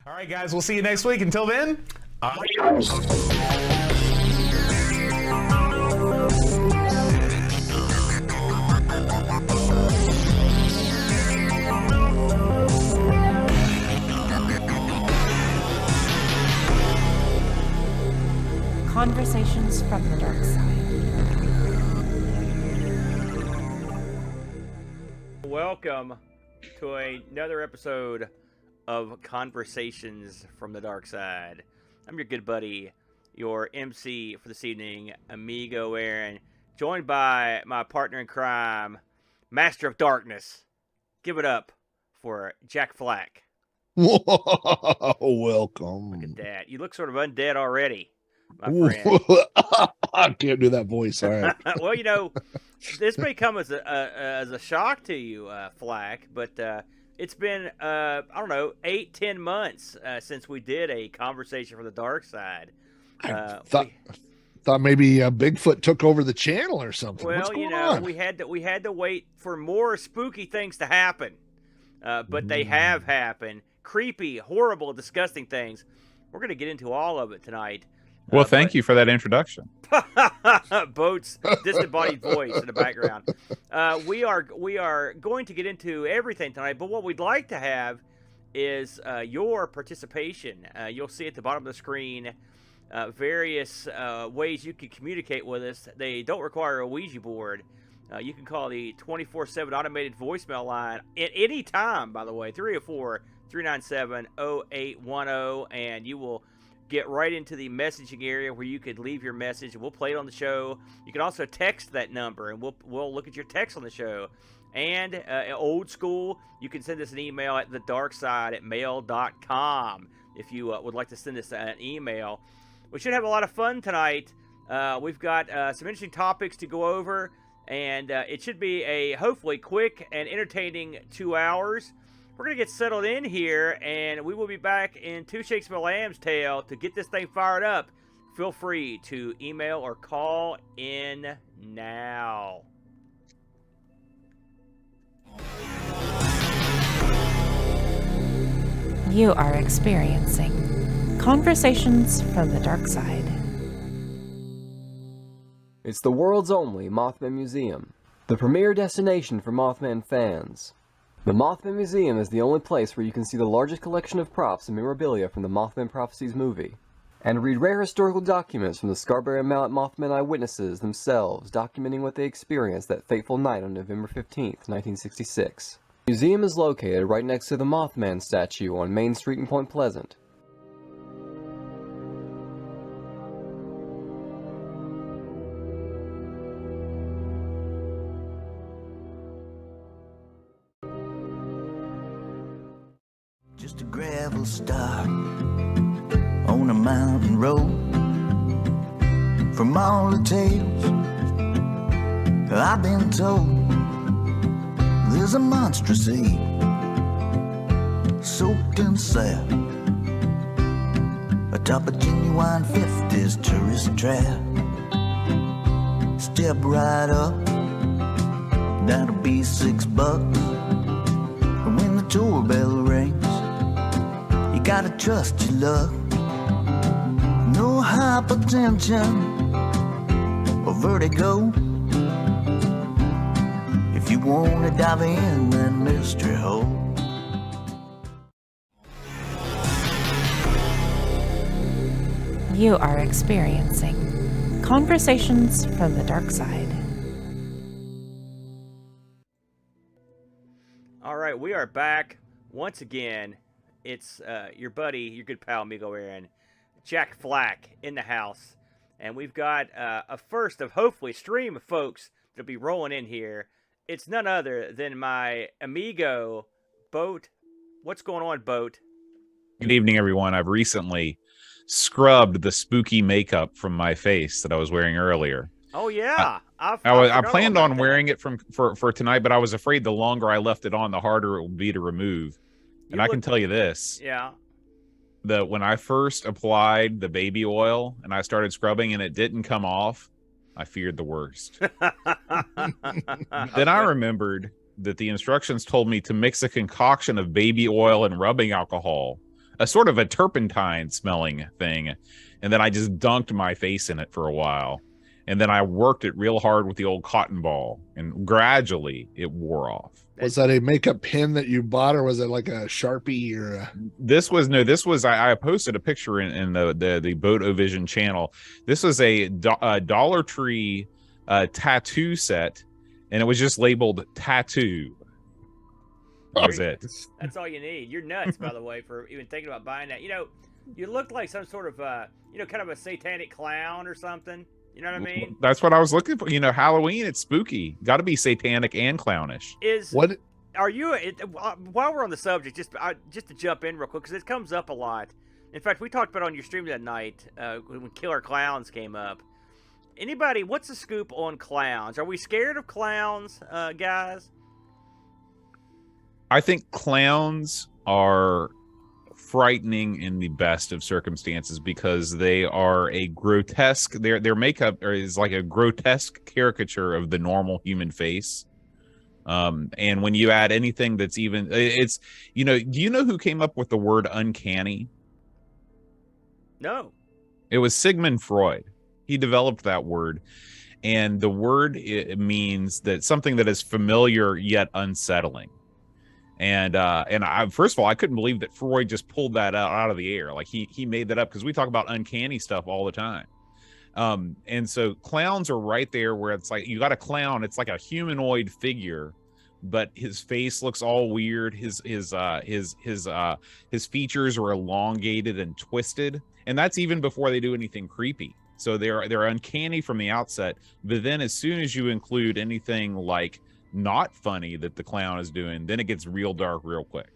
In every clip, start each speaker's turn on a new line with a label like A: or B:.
A: All right, guys, we'll see you next week. Until then, adios.
B: Conversations from the Darkside.
C: Welcome to another episode of Conversations from the Darkside. I'm your good buddy, your MC for this evening, Amigo Aaron, joined by my partner in crime, Master of Darkness. Give it up for Jack Flack.
D: Welcome.
C: Look at that. You look sort of undead already, my friend.
D: I can't do that voice. All right.
C: Well, you know, this may come as a shock to you, Flack, but it's been, I don't know, 8-10 months since we did a Conversation from the Darkside.
D: I thought maybe Bigfoot took over the channel or something.
C: Well,
D: What's going
C: you know,
D: on?
C: we had to wait for more spooky things to happen, but they have happened. Creepy, horrible, disgusting things. We're going to get into all of it tonight.
E: Well, thank you for that introduction.
C: Boat's disembodied voice in the background. We are going to get into everything tonight, but what we'd like to have is your participation. You'll see at the bottom of the screen various ways you can communicate with us. They don't require a Ouija board. You can call the 24/7 automated voicemail line at any time, by the way, 304-397-0810, and you will get right into the messaging area where you could leave your message and we'll play it on the show. You can also text that number and we'll look at your text on the show. And old school, you can send us an email at thedarkside@mail.com if you would like to send us an email. We should have a lot of fun tonight. We've got some interesting topics to go over, and it should be a hopefully quick and entertaining 2 hours. We're going to get settled in here, and we will be back in Two Shakes of a Lamb's Tail to get this thing fired up. Feel free to email or call in now.
B: You are experiencing Conversations from the Darkside.
F: It's the world's only Mothman Museum, the premier destination for Mothman fans. The Mothman Museum is the only place where you can see the largest collection of props and memorabilia from the Mothman Prophecies movie, and read rare historical documents from the Scarborough and Mallet Mothman eyewitnesses themselves documenting what they experienced that fateful night on November 15th, 1966. The museum is located right next to the Mothman statue on Main Street in Point Pleasant.
G: Just a gravel star on a mountain road. From all the tales I've been told, there's a monstrous ape soaked in sap atop a genuine 50s tourist trap. Step right up, that'll be $6. And when the tour bell rings, you gotta trust your luck. No hypertension or vertigo. If you wanna dive in that mystery hole.
B: You are experiencing Conversations from the Darkside.
C: All right, we are back once again. It's your buddy, your good pal, Amigo Aaron, Jack Flack in the house. And we've got a first of hopefully stream of folks that'll be rolling in here. It's none other than my amigo, Boat. What's going on, Boat?
E: Good evening, everyone. I've recently scrubbed the spooky makeup from my face that I was wearing earlier.
C: Oh, yeah.
E: I planned on wearing it for tonight, but I was afraid the longer I left it on, the harder it would be to remove. And I can tell you this.
C: Yeah.
E: That when I first applied the baby oil and I started scrubbing and it didn't come off, I feared the worst. Then I remembered that the instructions told me to mix a concoction of baby oil and rubbing alcohol a sort of a turpentine smelling thing, and then I just dunked my face in it for a while, and then I worked it real hard with the old cotton ball, and gradually it wore off.
D: Was that a makeup pen that you bought, or was it like a Sharpie or a...
E: This was I posted a picture in the Boat-O-Vision channel. This was a Dollar Tree tattoo set, and it was just labeled tattoo. That was it.
C: That's all you need. You're nuts, by the way, for even thinking about buying that. You know, you look like some sort of, kind of a satanic clown or something. You know what I mean?
E: That's what I was looking for. You know, Halloween, it's spooky. Got to be satanic and clownish.
C: Are you? While we're on the subject, just to jump in real quick, because it comes up a lot. In fact, we talked about it on your stream that night when Killer Clowns came up. Anybody? What's the scoop on clowns? Are we scared of clowns, guys?
E: I think clowns are frightening in the best of circumstances because they are a grotesque. Their makeup is like a grotesque caricature of the normal human face. And when you add anything that's even, it's, you know, do you know who came up with the word uncanny?
C: No.
E: It was Sigmund Freud. He developed that word. And the word, it means that something that is familiar yet unsettling. And I, first of all, I couldn't believe that Freud just pulled that out of the air. Like he made that up, because we talk about uncanny stuff all the time. And so clowns are right there where it's like, you got a clown, it's like a humanoid figure, but his face looks all weird. His features are elongated and twisted. And that's even before they do anything creepy. So they're uncanny from the outset. But then as soon as you include anything like not funny that the clown is doing, then it gets real dark real quick.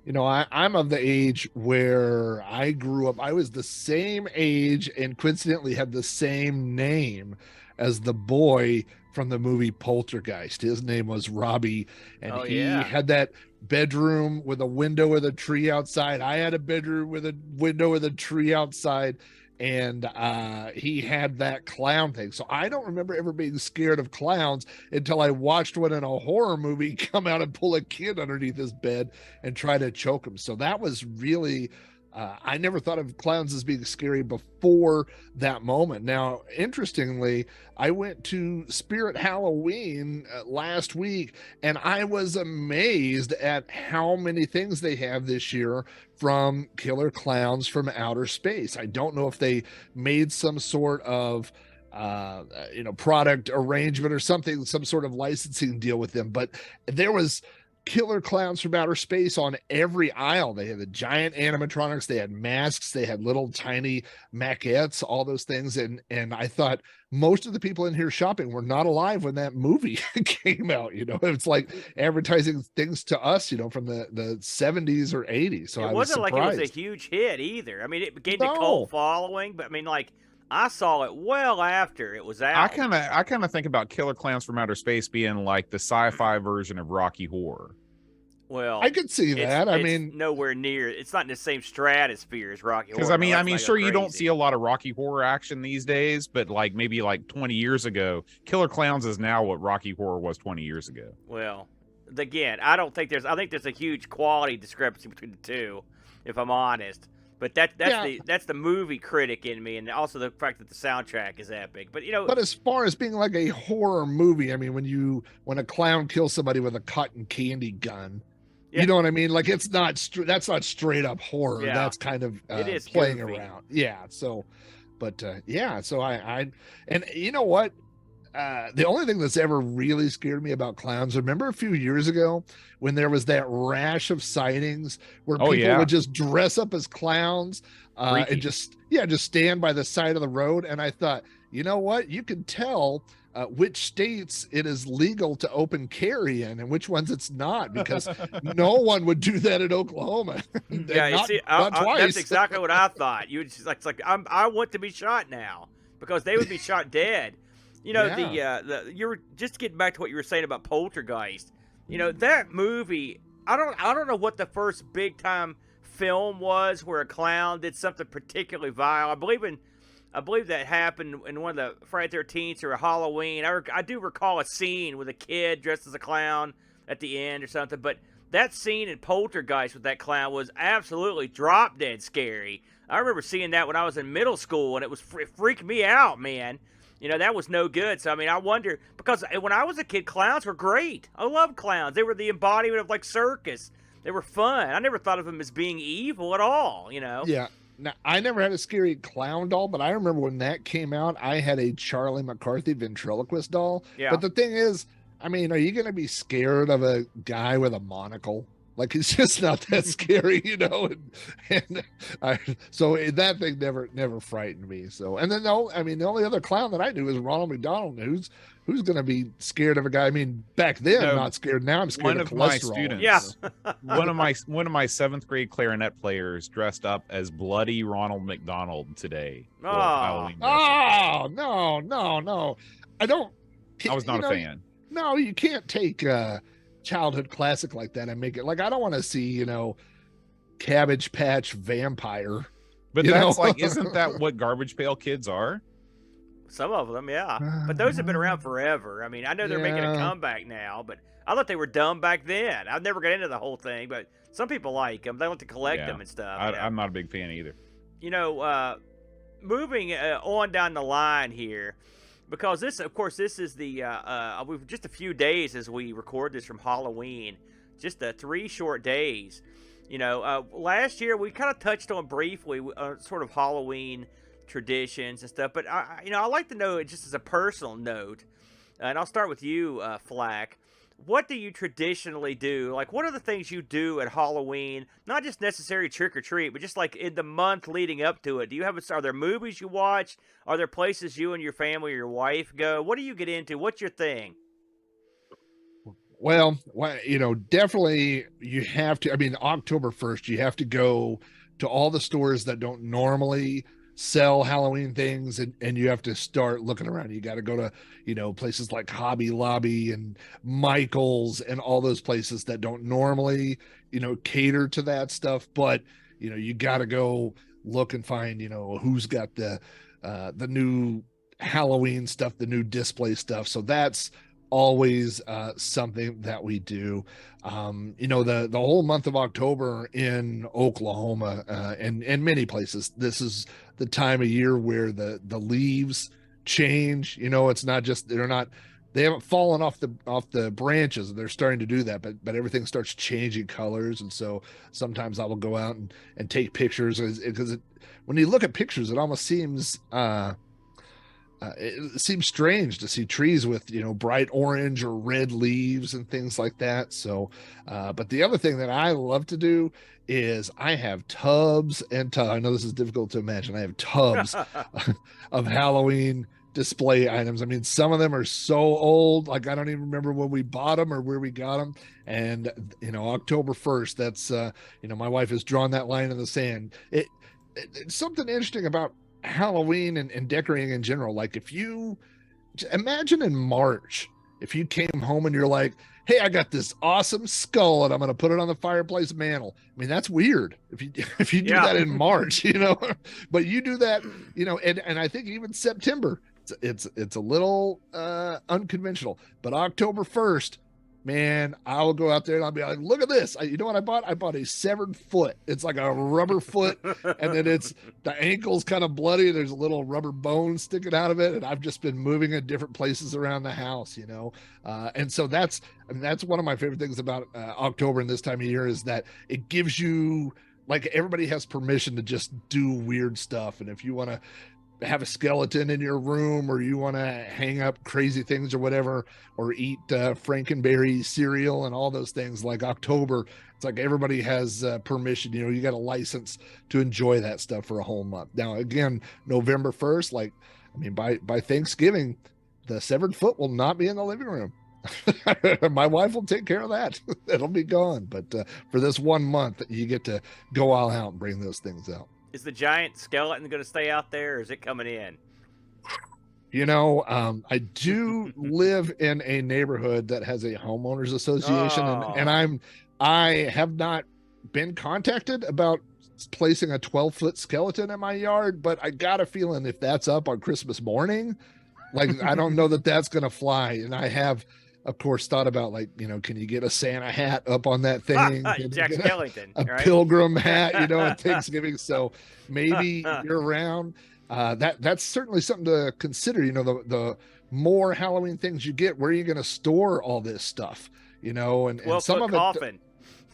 D: You know, I'm of the age where I grew up. I was the same age and coincidentally had the same name as the boy from the movie Poltergeist. His name was Robbie, and he had that bedroom with a window with a tree outside. I had a bedroom with a window with a tree outside. And he had that clown thing. So I don't remember ever being scared of clowns until I watched one in a horror movie come out and pull a kid underneath his bed and try to choke him. So that was really, I never thought of clowns as being scary before that moment. Now, interestingly, I went to Spirit Halloween last week, and I was amazed at how many things they have this year from Killer Clowns from Outer Space. I don't know if they made some sort of product arrangement or something, some sort of licensing deal with them, but there was Killer Clowns from Outer Space on every aisle. They had the giant animatronics, they had masks, they had little tiny maquettes, all those things. And I thought most of the people in here shopping were not alive when that movie came out. You know, it's like advertising things to us, you know, from the 70s or 80s. So
C: it wasn't like it was a huge hit either. I mean, it gained a cult following, but I mean, like, I saw it well after it was out.
E: I kind of think about Killer Clowns from Outer Space being like the sci-fi version of Rocky Horror.
C: Well,
D: I could see that. I mean,
C: nowhere near. It's not in the same stratosphere as Rocky Horror.
E: Because I mean, sure, you don't see a lot of Rocky Horror action these days, but like maybe like 20 years ago, Killer Clowns is now what Rocky Horror was 20 years ago.
C: Well, again, I think there's a huge quality discrepancy between the two, if I'm honest. But that's the movie critic in me, and also the fact that the soundtrack is epic. But
D: but as far as being like a horror movie, I mean, when a clown kills somebody with a cotton candy gun, you know what I mean? Like that's not straight up horror. Yeah. That's kind of playing goofy around. Yeah. So, but so I and you know what? The only thing that's ever really scared me about clowns, remember a few years ago when there was that rash of sightings where people would just dress up as clowns and just stand by the side of the road. And I thought, you know what? You can tell which states it is legal to open carry in and which ones it's not, because no one would do that in Oklahoma.
C: Not twice. That's exactly what I thought. You just like I want to be shot now, because they would be shot dead. You know, you were just getting back to what you were saying about Poltergeist. You know, that movie, I don't know what the first big time film was where a clown did something particularly vile. I believe that happened in one of the Friday 13th or a Halloween. I do recall a scene with a kid dressed as a clown at the end or something, but that scene in Poltergeist with that clown was absolutely drop dead scary. I remember seeing that when I was in middle school, and it freaked me out, man. You know, that was no good. So, I mean, I wonder, because when I was a kid, clowns were great. I loved clowns. They were the embodiment of, like, circus. They were fun. I never thought of them as being evil at all, you know?
D: Yeah. Now, I never had a scary clown doll, but I remember when that came out, I had a Charlie McCarthy ventriloquist doll.
C: Yeah.
D: But the thing is, I mean, are you going to be scared of a guy with a monocle? Like, it's just not that scary, you know? So that thing never frightened me. So, and then, the only other clown that I knew was Ronald McDonald, who's going to be scared of a guy. I mean, back then,
E: No,
D: not scared. Now I'm scared of cholesterol.
E: My students,
C: Yeah.
E: one of my 7th grade clarinet players dressed up as bloody Ronald McDonald today. for Halloween dressing.
D: No. I was not a fan. No, you can't take a childhood classic like that and make it like, I don't want to see, Cabbage Patch Vampire.
E: But that's like, isn't that what Garbage Pail Kids are?
C: Some of them, yeah. But those have been around forever. I mean, I know they're making a comeback now, but I thought they were dumb back then. I've never got into the whole thing, but some people like them. They like to collect them and stuff.
E: I'm not a big fan either.
C: Moving on down the line here, because this is the we've just a few days as we record this from Halloween, just 3 short days. Last year we kind of touched on briefly sort of Halloween traditions and stuff, but I like to know it just as a personal note, and I'll start with you, Flack. What do you traditionally do? Like, what are the things you do at Halloween? Not just necessarily trick or treat, but just like in the month leading up to it. Are there movies you watch? Are there places you and your family or your wife go? What do you get into? What's your thing?
D: Well, definitely you have to. I mean, October 1st, you have to go to all the stores that don't normally sell Halloween things, and you have to start looking around. You got to go to, places like Hobby Lobby and Michael's and all those places that don't normally, cater to that stuff. But, you got to go look and find, who's got the new Halloween stuff, the new display stuff. So that's always something that we do. The whole month of October in Oklahoma and many places, this is the time of year where the leaves change. It's not just they haven't fallen off the branches, and they're starting to do that, but everything starts changing colors. And so sometimes I will go out and take pictures, because when you look at pictures, it almost seems it seems strange to see trees with bright orange or red leaves and things like that. So but the other thing that I love to do is I have tubs and tubs. I know this is difficult to imagine. I have tubs of Halloween display items. I mean, some of them are so old, like I don't even remember when we bought them or where we got them. And October 1st, that's my wife has drawn that line in the sand. It's something interesting about Halloween and decorating in general. Like, if you imagine in March, if you came home and you're like, hey, I got this awesome skull and I'm going to put it on the fireplace mantle. I mean, that's weird if you do that in March, but you do that, and I think even September, it's a little unconventional. But October 1st, man, I will go out there and I'll be like, look at this. You know what I bought? I bought a severed foot. It's like a rubber foot, and then the ankle's kind of bloody. There's a little rubber bone sticking out of it, and I've just been moving in different places around the house, and so that's one of my favorite things about October and this time of year, is that it gives you, like, everybody has permission to just do weird stuff. And if you want to have a skeleton in your room, or you want to hang up crazy things or whatever, or eat Frankenberry cereal and all those things, like October, it's like everybody has permission. You got a license to enjoy that stuff for a whole month. Now, again, November 1st, by Thanksgiving, the severed foot will not be in the living room. My wife will take care of that. It'll be gone. But for this 1 month, you get to go all out and bring those things out.
C: Is the giant skeleton going to stay out there, or is it coming in?
D: I do live in a neighborhood that has a homeowners association, and I have not been contacted about placing a 12-foot skeleton in my yard, but I got a feeling if that's up on Christmas morning, like, I don't know that that's going to fly. And I have of course, thought about like, can you get a Santa hat up on that thing? Can you
C: Jack
D: get
C: Skellington,
D: a
C: right?
D: pilgrim hat, on Thanksgiving. So maybe year round. That's certainly something to consider. The more Halloween things you get, where are you going to store all this stuff? And some of
C: coffin.
D: it.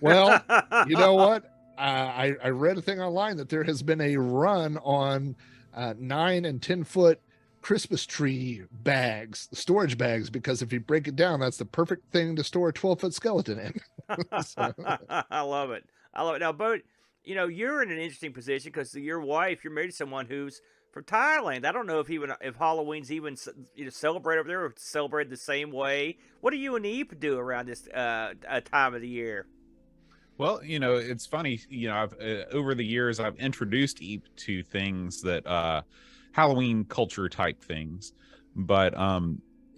D: Well, you know what? I read a thing online that there has been a run on 9 and 10-foot Christmas tree bags, storage bags, because if you break it down, that's the perfect thing to store a 12-foot skeleton in.
C: I love it. Now, Boat, you're in an interesting position because your wife, you're married to someone who's from Thailand. I don't know if Halloween's even celebrate over there or celebrate the same way. What do you and Eve do around this time of the year?
E: Well, it's funny. I've over the years I've introduced Eve to things that Halloween culture type things, but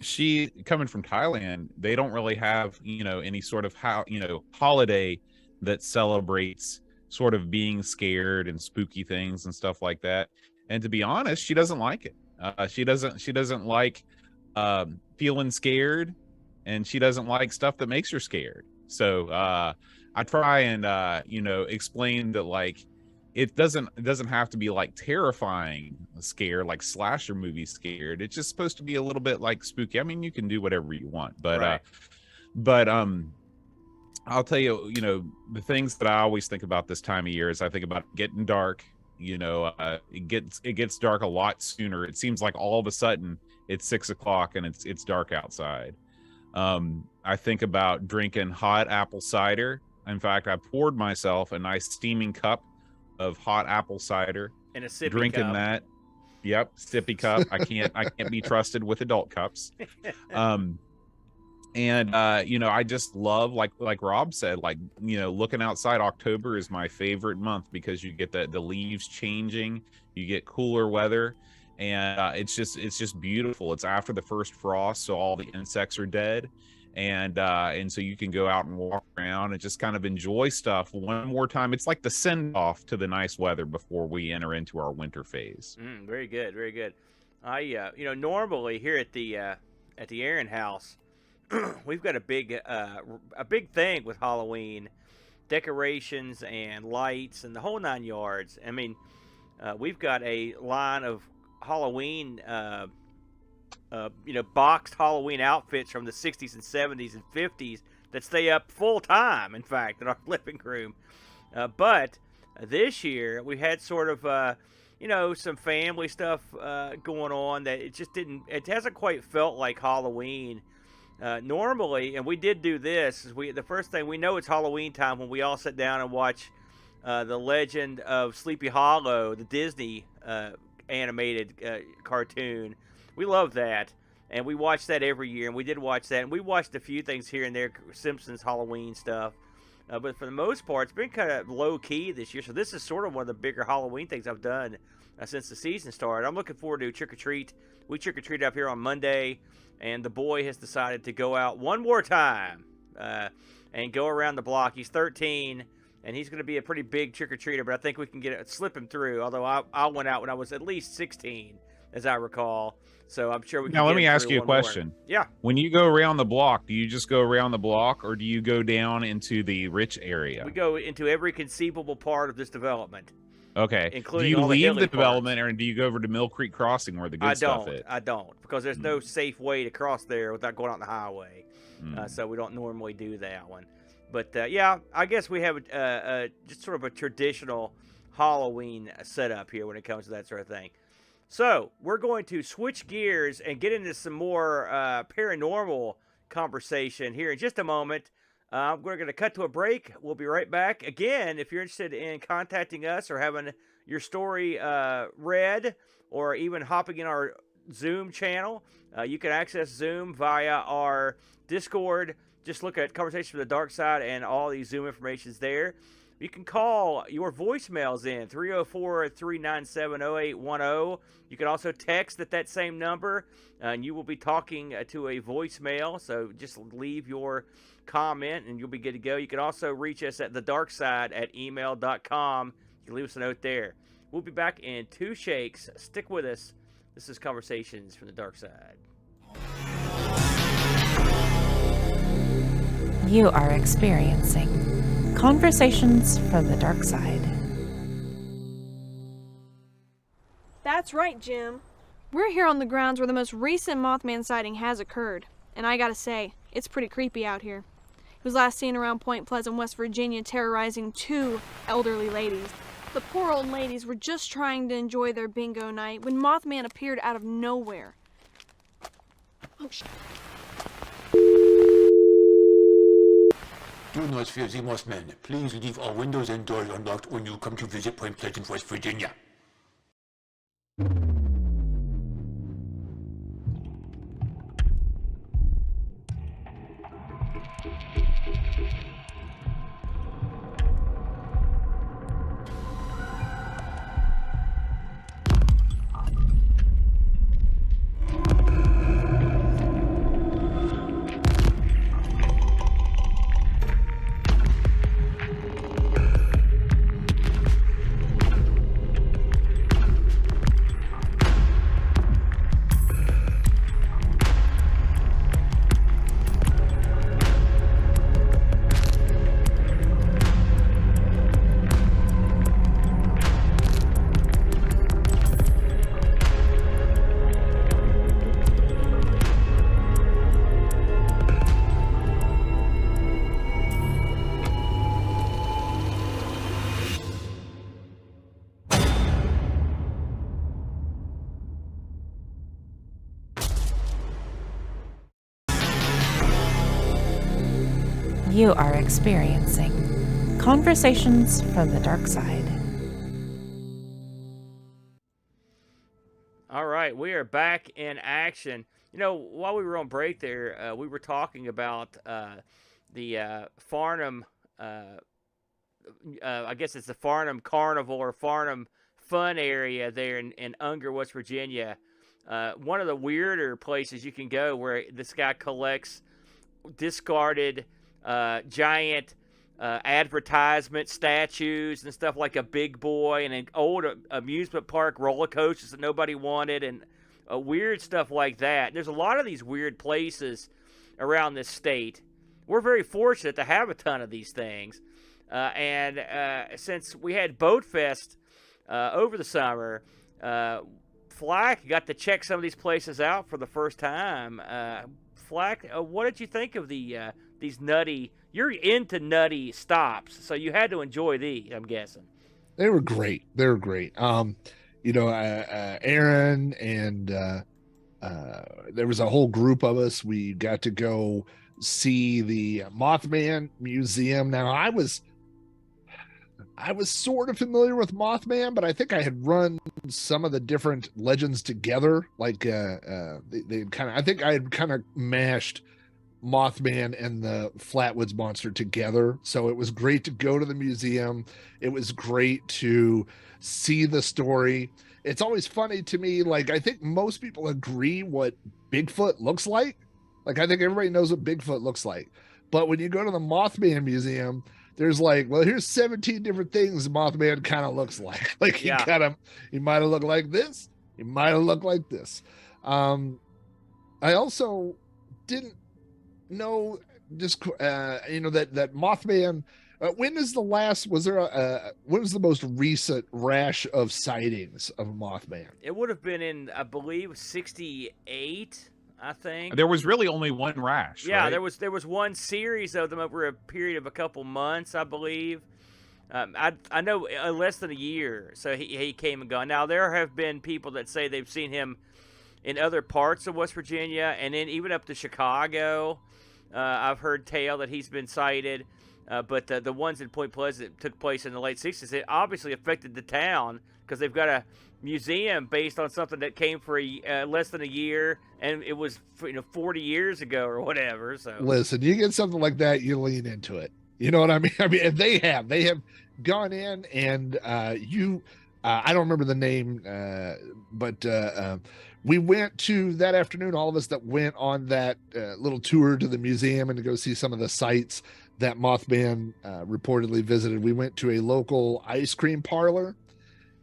E: she coming from Thailand, they don't really have any sort of holiday that celebrates sort of being scared and spooky things and stuff like that. And to be honest, she doesn't like it. She doesn't like feeling scared, and she doesn't like stuff that makes her scared. So I try and explain that like it doesn't have to be like terrifying scare, like slasher movie scared. It's just supposed to be a little bit like spooky. I mean, you can do whatever you want, but right. I'll tell you, the things that I always think about this time of year is I think about getting dark. It gets dark a lot sooner. It seems like all of a sudden it's 6 o'clock and it's dark outside. I think about drinking hot apple cider. In fact, I poured myself a nice steaming cup of hot apple cider
C: in a sippy
E: drinking
C: cup.
E: That. Yep, sippy cup. I can't be trusted with adult cups. I just love, like Rob said, looking outside. October is my favorite month because you get the leaves changing, you get cooler weather, and it's just beautiful. It's after the first frost, so all the insects are dead, and so you can go out and walk around and just kind of enjoy stuff one more time. It's like the send off to the nice weather before we enter into our winter phase.
C: Very good, very good. I normally here at the Aaron house, we've got a big thing with Halloween decorations and lights and the whole 9 yards. I mean, we've got a line of Halloween boxed Halloween outfits from the 60s and 70s and 50s that stay up full time, in fact, in our living room. But this year we had sort of some family stuff going on that it hasn't quite felt like Halloween normally. And we did do this. The first thing, we know it's Halloween time when we all sit down and watch The Legend of Sleepy Hollow, the Disney animated cartoon. We love that, and we watch that every year, and we did watch that, and we watched a few things here and there, Simpsons Halloween stuff, but for the most part, it's been kind of low-key this year, so this is sort of one of the bigger Halloween things I've done since the season started. I'm looking forward to trick-or-treat. We trick-or-treat up here on Monday, and the boy has decided to go out one more time and go around the block. He's 13, and he's going to be a pretty big trick-or-treater, but I think we can slip him through, although I went out when I was at least 16, as I recall. So I'm sure we can.
E: Now, let me ask you a question.
C: Yeah.
E: When you go around the block, do you just go around the block, or do you go down into the rich area?
C: We go into every conceivable part of this development.
E: Okay.
C: Including
E: do you
C: all
E: leave
C: the
E: the development, or do you go over to Mill Creek Crossing where the good stuff is?
C: I don't, because there's no safe way to cross there without going out on the highway. So we don't normally do that one. But yeah, I guess we have just sort of a traditional Halloween setup here when it comes to that sort of thing. So we're going to switch gears and get into some more paranormal conversation here in just a moment. We're going to cut to a break. We'll be right back. Again, if you're interested in contacting us or having your story read, or even hopping in our Zoom channel, you can access Zoom via our Discord. Just look at Conversations from the Darkside, and all the Zoom information is there. You can call your voicemails in, 304-397-0810. You can also text at that same number, and you will be talking to a voicemail. So just leave your comment, and you'll be good to go. You can also reach us at thedarkside@email.com. You can leave us a note there. We'll be back in 2 shakes. Stick with us. This is Conversations from the Dark Side.
B: You are experiencing Conversations from the Darkside.
H: That's right, Jim. We're here on the grounds where the most recent Mothman sighting has occurred, and I gotta say, it's pretty creepy out here. He was last seen around Point Pleasant, West Virginia, terrorizing 2 elderly ladies. The poor old ladies were just trying to enjoy their bingo night when Mothman appeared out of nowhere. Oh,
I: Do not fear the Mothman. Please leave all windows and doors unlocked when you come to visit Point Pleasant, West Virginia.
B: You are experiencing Conversations from the Darkside.
C: All right, we are back in action. You know, while we were on break there, we were talking about the Farnham, I guess it's the Farnham Carnival or Farnham Fun area there in Unger, West Virginia. One of the weirder places you can go where this guy collects discarded giant advertisement statues and stuff like a Big Boy and an old amusement park roller coasters that nobody wanted and weird stuff like that. There's a lot of these weird places around this state. We're very fortunate to have a ton of these things. And since we had Boat Fest over the summer, Flack got to check some of these places out for the first time. Flack, what did you think of these nutty? You're into nutty stops, so you had to enjoy these, I'm guessing.
D: They were great. Aaron and there was a whole group of us. We got to go see the Mothman Museum. Now, I was sort of familiar with Mothman, but I think I had run some of the different legends together. Like I think I had kind of mashed Mothman and the Flatwoods Monster together. So it was great to go to the museum. It was great to see the story. It's always funny to me. Like, I think most people agree what Bigfoot looks like. Like, I think everybody knows what Bigfoot looks like. But when you go to the Mothman Museum, there's like, well, here's 17 different things Mothman kind of looks like. Like he might have looked like this. He might have looked like this. I also didn't know just, that Mothman, when was the most recent rash of sightings of Mothman?
C: It would have been in, I believe, 68. I think
E: there was really only one rash.
C: Yeah,
E: right?
C: there was one series of them over a period of a couple months, I believe. I know less than a year. So he came and gone. Now there have been people that say they've seen him in other parts of West Virginia, and then even up to Chicago. I've heard tale that he's been sighted. But the ones in Point Pleasant took place in the late 60s. It obviously affected the town because they've got a museum based on something that came for less than a year, and it was 40 years ago or whatever. So
D: listen, you get something like that, you lean into it. You know what I mean? I mean, and they have gone in and I don't remember the name, but we went to that afternoon. All of us that went on that little tour to the museum and to go see some of the sites that Mothman reportedly visited. We went to a local ice cream parlor,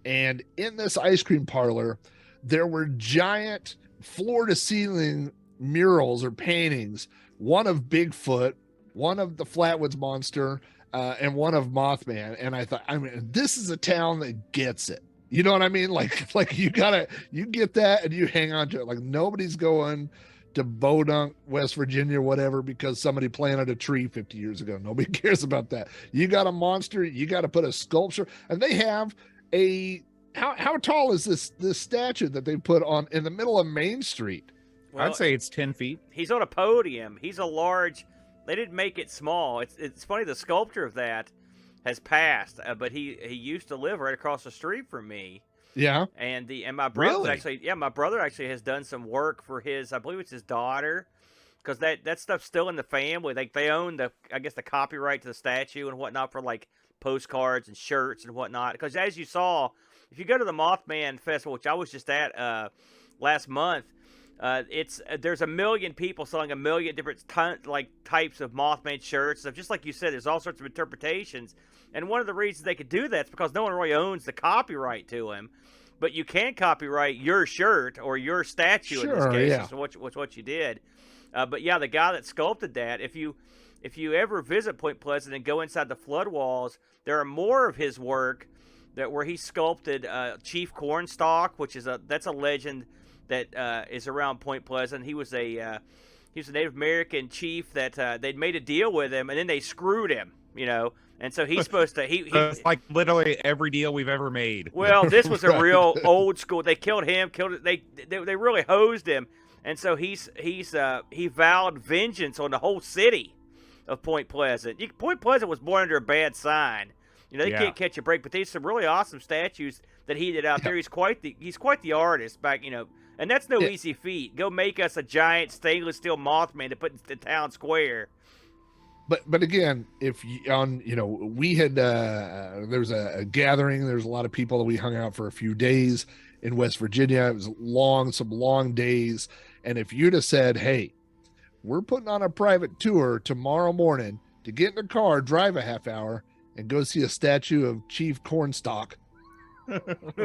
D: and in this ice cream parlor, there were giant floor to ceiling murals or paintings, one of Bigfoot, one of the Flatwoods Monster, and one of Mothman. And I thought, I mean, this is a town that gets it. You know what I mean? Like you get that and you hang on to it. Like nobody's going to Bodunk, West Virginia, whatever, because somebody planted a tree 50 years ago. Nobody cares about that. You got a monster, you got to put a sculpture, and they have how tall is this statue that they put on in the middle of Main Street?
C: Well,
E: I'd say it's 10 feet.
C: He's on a podium. He's a large. They didn't make it small. It's funny. The sculpture of that has passed, but he used to live right across the street from me.
D: Yeah.
C: And my brother
E: Really?
C: my brother actually has done some work for I believe it's his daughter, because that stuff's still in the family. Like they own the copyright to the statue and whatnot for like postcards and shirts and whatnot. Because as you saw, if you go to the Mothman Festival, which I was just at last month, there's 1 million people selling 1 million different types of Mothman shirts. So just like you said, there's all sorts of interpretations. And one of the reasons they could do that is because no one really owns the copyright to him. But you can copyright your shirt or your statue in this case.
D: Yeah.
C: So what you did. But yeah, the guy that sculpted that, if you ever visit Point Pleasant and go inside the flood walls, there are more of his work where he sculpted Chief Cornstalk, which is that's a legend that is around Point Pleasant. He was a Native American chief that they'd made a deal with him, and then they screwed him, you know. And so he's supposed to
E: It's like literally every deal we've ever made.
C: Well, this was a real old school. They killed him. They really hosed him, and so he vowed vengeance on the whole city of Point Pleasant. Point Pleasant was born under a bad sign. You know, they can't catch a break. But there's some really awesome statues that he did out there. He's quite the artist back, you know. And that's no easy feat. Go make us a giant stainless steel Mothman to put in the town square.
D: But again, we had there was a gathering. There's a lot of people that we hung out for a few days in West Virginia. It was some long days. And if you'd have said, "Hey, we're putting on a private tour tomorrow morning to get in the car, drive a half hour, and go see a statue of Chief Cornstalk,"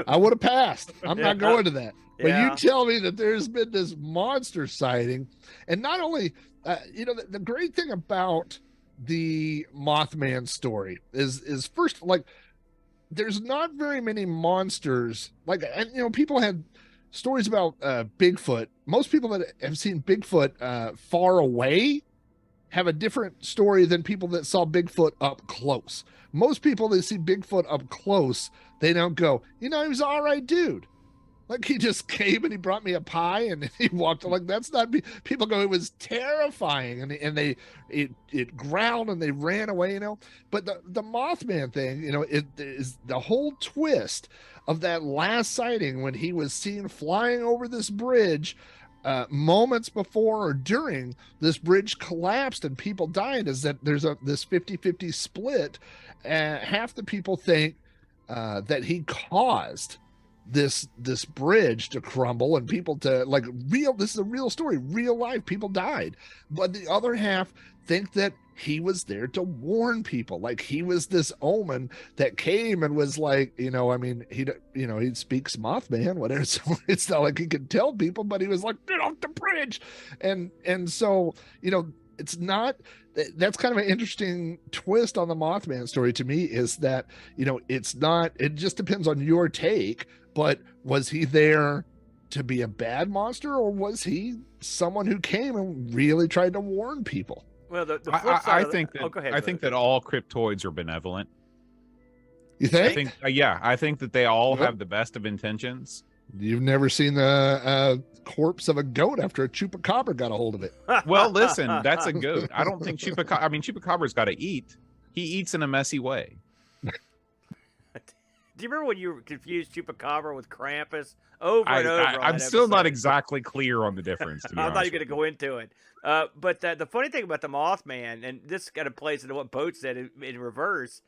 D: I would have passed. I'm not going to that. But you tell me that there's been this monster sighting, and not only, the great thing about the Mothman story is first, like, there's not very many monsters. Like, and people had stories about Bigfoot. Most people that have seen Bigfoot far away have a different story than people that saw Bigfoot up close. Most people that see Bigfoot up close, they don't go, he was all right dude. Like, he just came and he brought me a pie and he walked. Like, that's not me. People go, it was terrifying, and it growled and they ran away, But the Mothman thing, it is the whole twist of that last sighting when he was seen flying over this bridge moments before or during this bridge collapsed and people died, is that there's this 50-50 split. Half the people think that he caused this bridge to crumble and people to this is a real story, real life, people died. But the other half think that he was there to warn people, like he was this omen that came and was like, he speaks Mothman, whatever. So it's not like he could tell people, but he was like, get off the bridge. And so, it's not, that's kind of an interesting twist on the Mothman story to me, is that, it's not, it just depends on your take. But was he there to be a bad monster, or was he someone who came and really tried to warn people?
C: Well, the flip side
E: I think that all cryptoids are benevolent.
D: You think?
E: I think that they all have the best of intentions.
D: You've never seen the corpse of a goat after a chupacabra got a hold of it.
E: Well, listen, that's a goat. I don't think chupacabra's got to eat. He eats in a messy way.
C: Do you remember when you confused Chupacabra with Krampus over and over?
E: I'm still not exactly clear on the difference. To be
C: I'm not
E: honest
C: going to go into it. But the funny thing about the Mothman, and this kind of plays into what Boat said in reverse,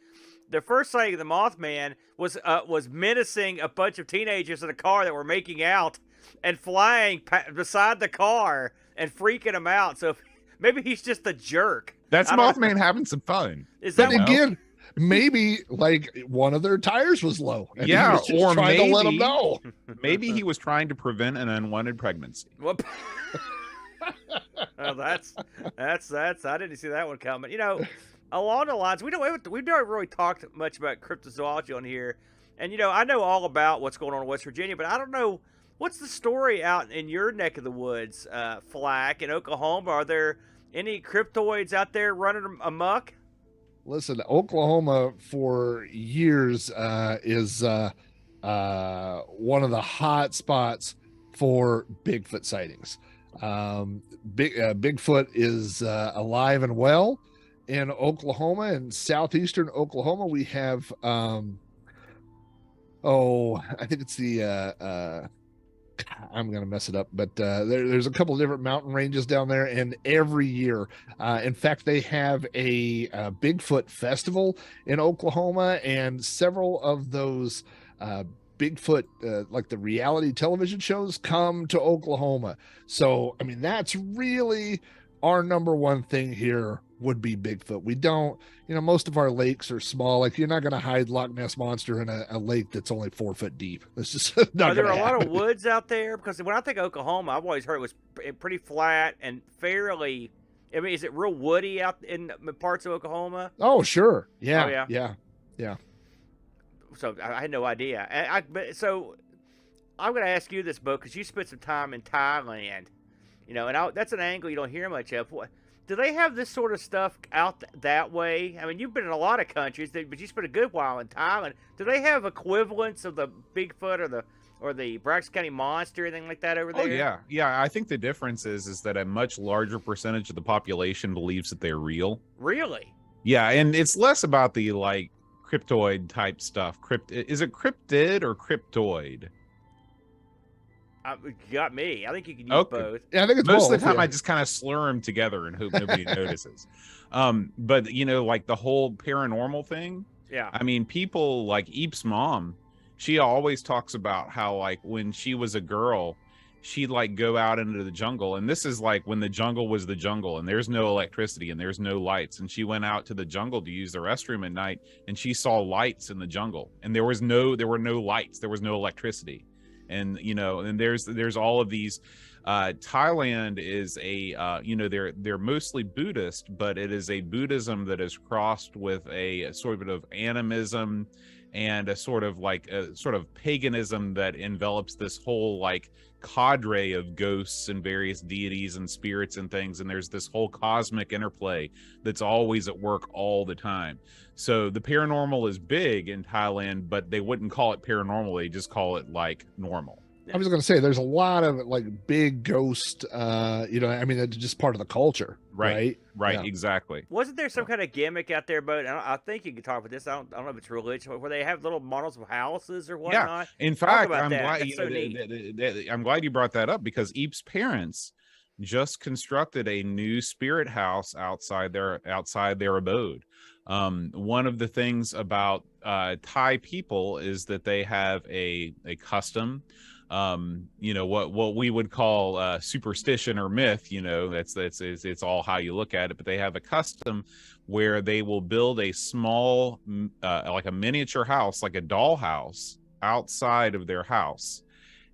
C: the first sighting of the Mothman was menacing a bunch of teenagers in a car that were making out and flying beside the car and freaking them out. So maybe he's just a jerk.
E: That's Mothman having some fun.
D: But again, maybe like one of their tires was low. And he was just trying to let them know.
E: Maybe he was trying to prevent an unwanted pregnancy.
C: Well, that's I didn't see that one coming. You know, along the lines, we've never really talked much about cryptozoology on here, and you know, I know all about what's going on in West Virginia, but I don't know what's the story out in your neck of the woods, Flack, in Oklahoma. Are there any cryptoids out there running amok?
D: Listen, Oklahoma for years is one of the hot spots for Bigfoot sightings. Bigfoot is alive and well in Oklahoma and southeastern Oklahoma. We have I think it's the I'm gonna mess it up, but there's a couple of different mountain ranges down there, and every year, in fact, they have a Bigfoot festival in Oklahoma, and several of those Bigfoot, like the reality television shows, come to Oklahoma. So, I mean, that's really our number one thing here would be Bigfoot. We don't, you know, most of our lakes are small. Like, you're not going to hide Loch Ness Monster in a lake that's only 4 foot deep. It's just not.
C: Are there a lot of woods out there? Because when I think of Oklahoma, I've always heard it was pretty flat and fairly. I mean, is it real woody out in parts of Oklahoma?
D: Oh, sure. Yeah.
C: Oh,
D: Yeah.
C: So I had no idea. So I'm going to ask you this, Bo, because you spent some time in Thailand, you know, and that's an angle you don't hear much of. Do they have this sort of stuff out that way? I mean, you've been in a lot of countries, but you spent a good while in Thailand. Do they have equivalents of the Bigfoot or the Braxton County Monster, anything like that over there?
E: Oh yeah. I think the difference is that a much larger percentage of the population believes that they're real.
C: Really?
E: Yeah, and it's less about the like cryptoid type stuff. Is it cryptid or cryptoid?
C: You got me. I think you can use both.
D: Yeah, I think it's
E: most
D: both,
E: of the time.
D: yeah.
E: I just kind of slur them together and hope nobody notices. But you know, like the whole paranormal thing.
C: Yeah.
E: I mean, people like Eep's mom. She always talks about how like when she was a girl, she'd like go out into the jungle, and this is like when the jungle was the jungle, and there's no electricity and there's no lights, and she went out to the jungle to use the restroom at night, and she saw lights in the jungle, and there were no lights, there was no electricity. And you know, and there's all of these. Thailand is a you know, they're mostly Buddhist, but it is a Buddhism that is crossed with a sort of animism and a sort of paganism that envelops this whole like cadre of ghosts and various deities and spirits and things, and there's this whole cosmic interplay that's always at work all the time. So the paranormal is big in Thailand, but they wouldn't call it paranormal, they just call it like normal.
D: I was going to say there's a lot of like big ghost, you know, I mean, it's just part of the culture, right?
E: Yeah. Exactly.
C: Wasn't there some kind of gimmick out there, but I think you can talk about this. I don't know if it's religious, where they have little models of houses or whatnot.
E: Yeah. In fact,
C: I'm
E: glad you brought that up, because Eep's parents just constructed a new spirit house outside their abode. One of the things about Thai people is that they have a custom, you know, what we would call superstition or myth. You know, it's all how you look at it, but they have a custom where they will build a small like a miniature house, like a doll house, outside of their house.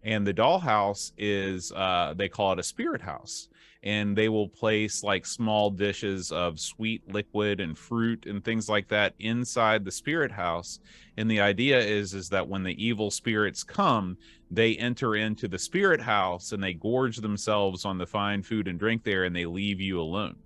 E: And the doll house is they call it a spirit house, and they will place like small dishes of sweet liquid and fruit and things like that inside the spirit house. And the idea is that when the evil spirits come, they enter into the spirit house and they gorge themselves on the fine food and drink there, and they leave you alone.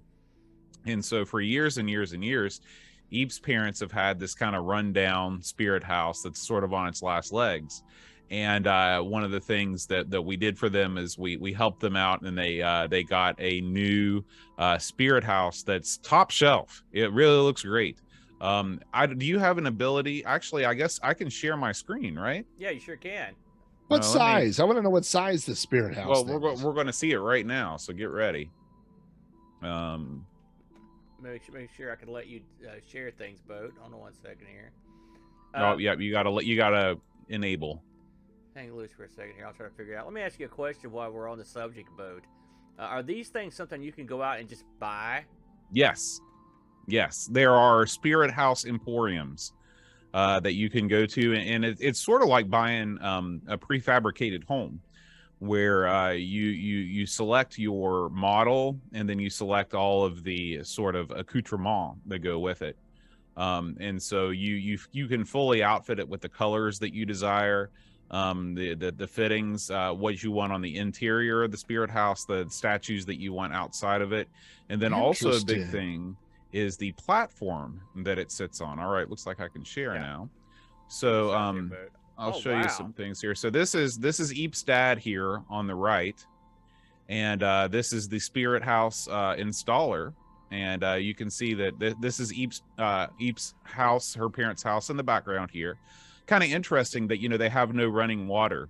E: And so for years and years and years, Eve's parents have had this kind of rundown spirit house that's sort of on its last legs. And one of the things that we did for them is we helped them out, and they got a new spirit house that's top shelf. It really looks great. Do you have an ability? Actually, I guess I can share my screen, right?
C: Yeah, you sure can.
D: What size? I want to know what size the spirit house.
E: Well, we're going to see it right now, so get ready.
C: Make sure I can let you share things, Boat. Hold on 1 second here.
E: Oh yeah, you gotta enable.
C: Hang loose for a second here. I'll try to figure it out. Let me ask you a question while we're on the subject, Boat. Are these things something you can go out and just buy?
E: Yes. There are spirit house emporiums that you can go to, and it's sort of like buying a prefabricated home, where you select your model, and then you select all of the sort of accoutrement that go with it. And so you can fully outfit it with the colors that you desire, the fittings, what you want on the interior of the spirit house, the statues that you want outside of it, and then also a big thing is the platform that it sits on. All right, looks like I can share now. So I'll show you some things here. So this is Eep's dad here on the right, and this is the spirit house installer. And you can see that this is Eep's house, her parents' house in the background here. Kind of interesting that, you know, they have no running water.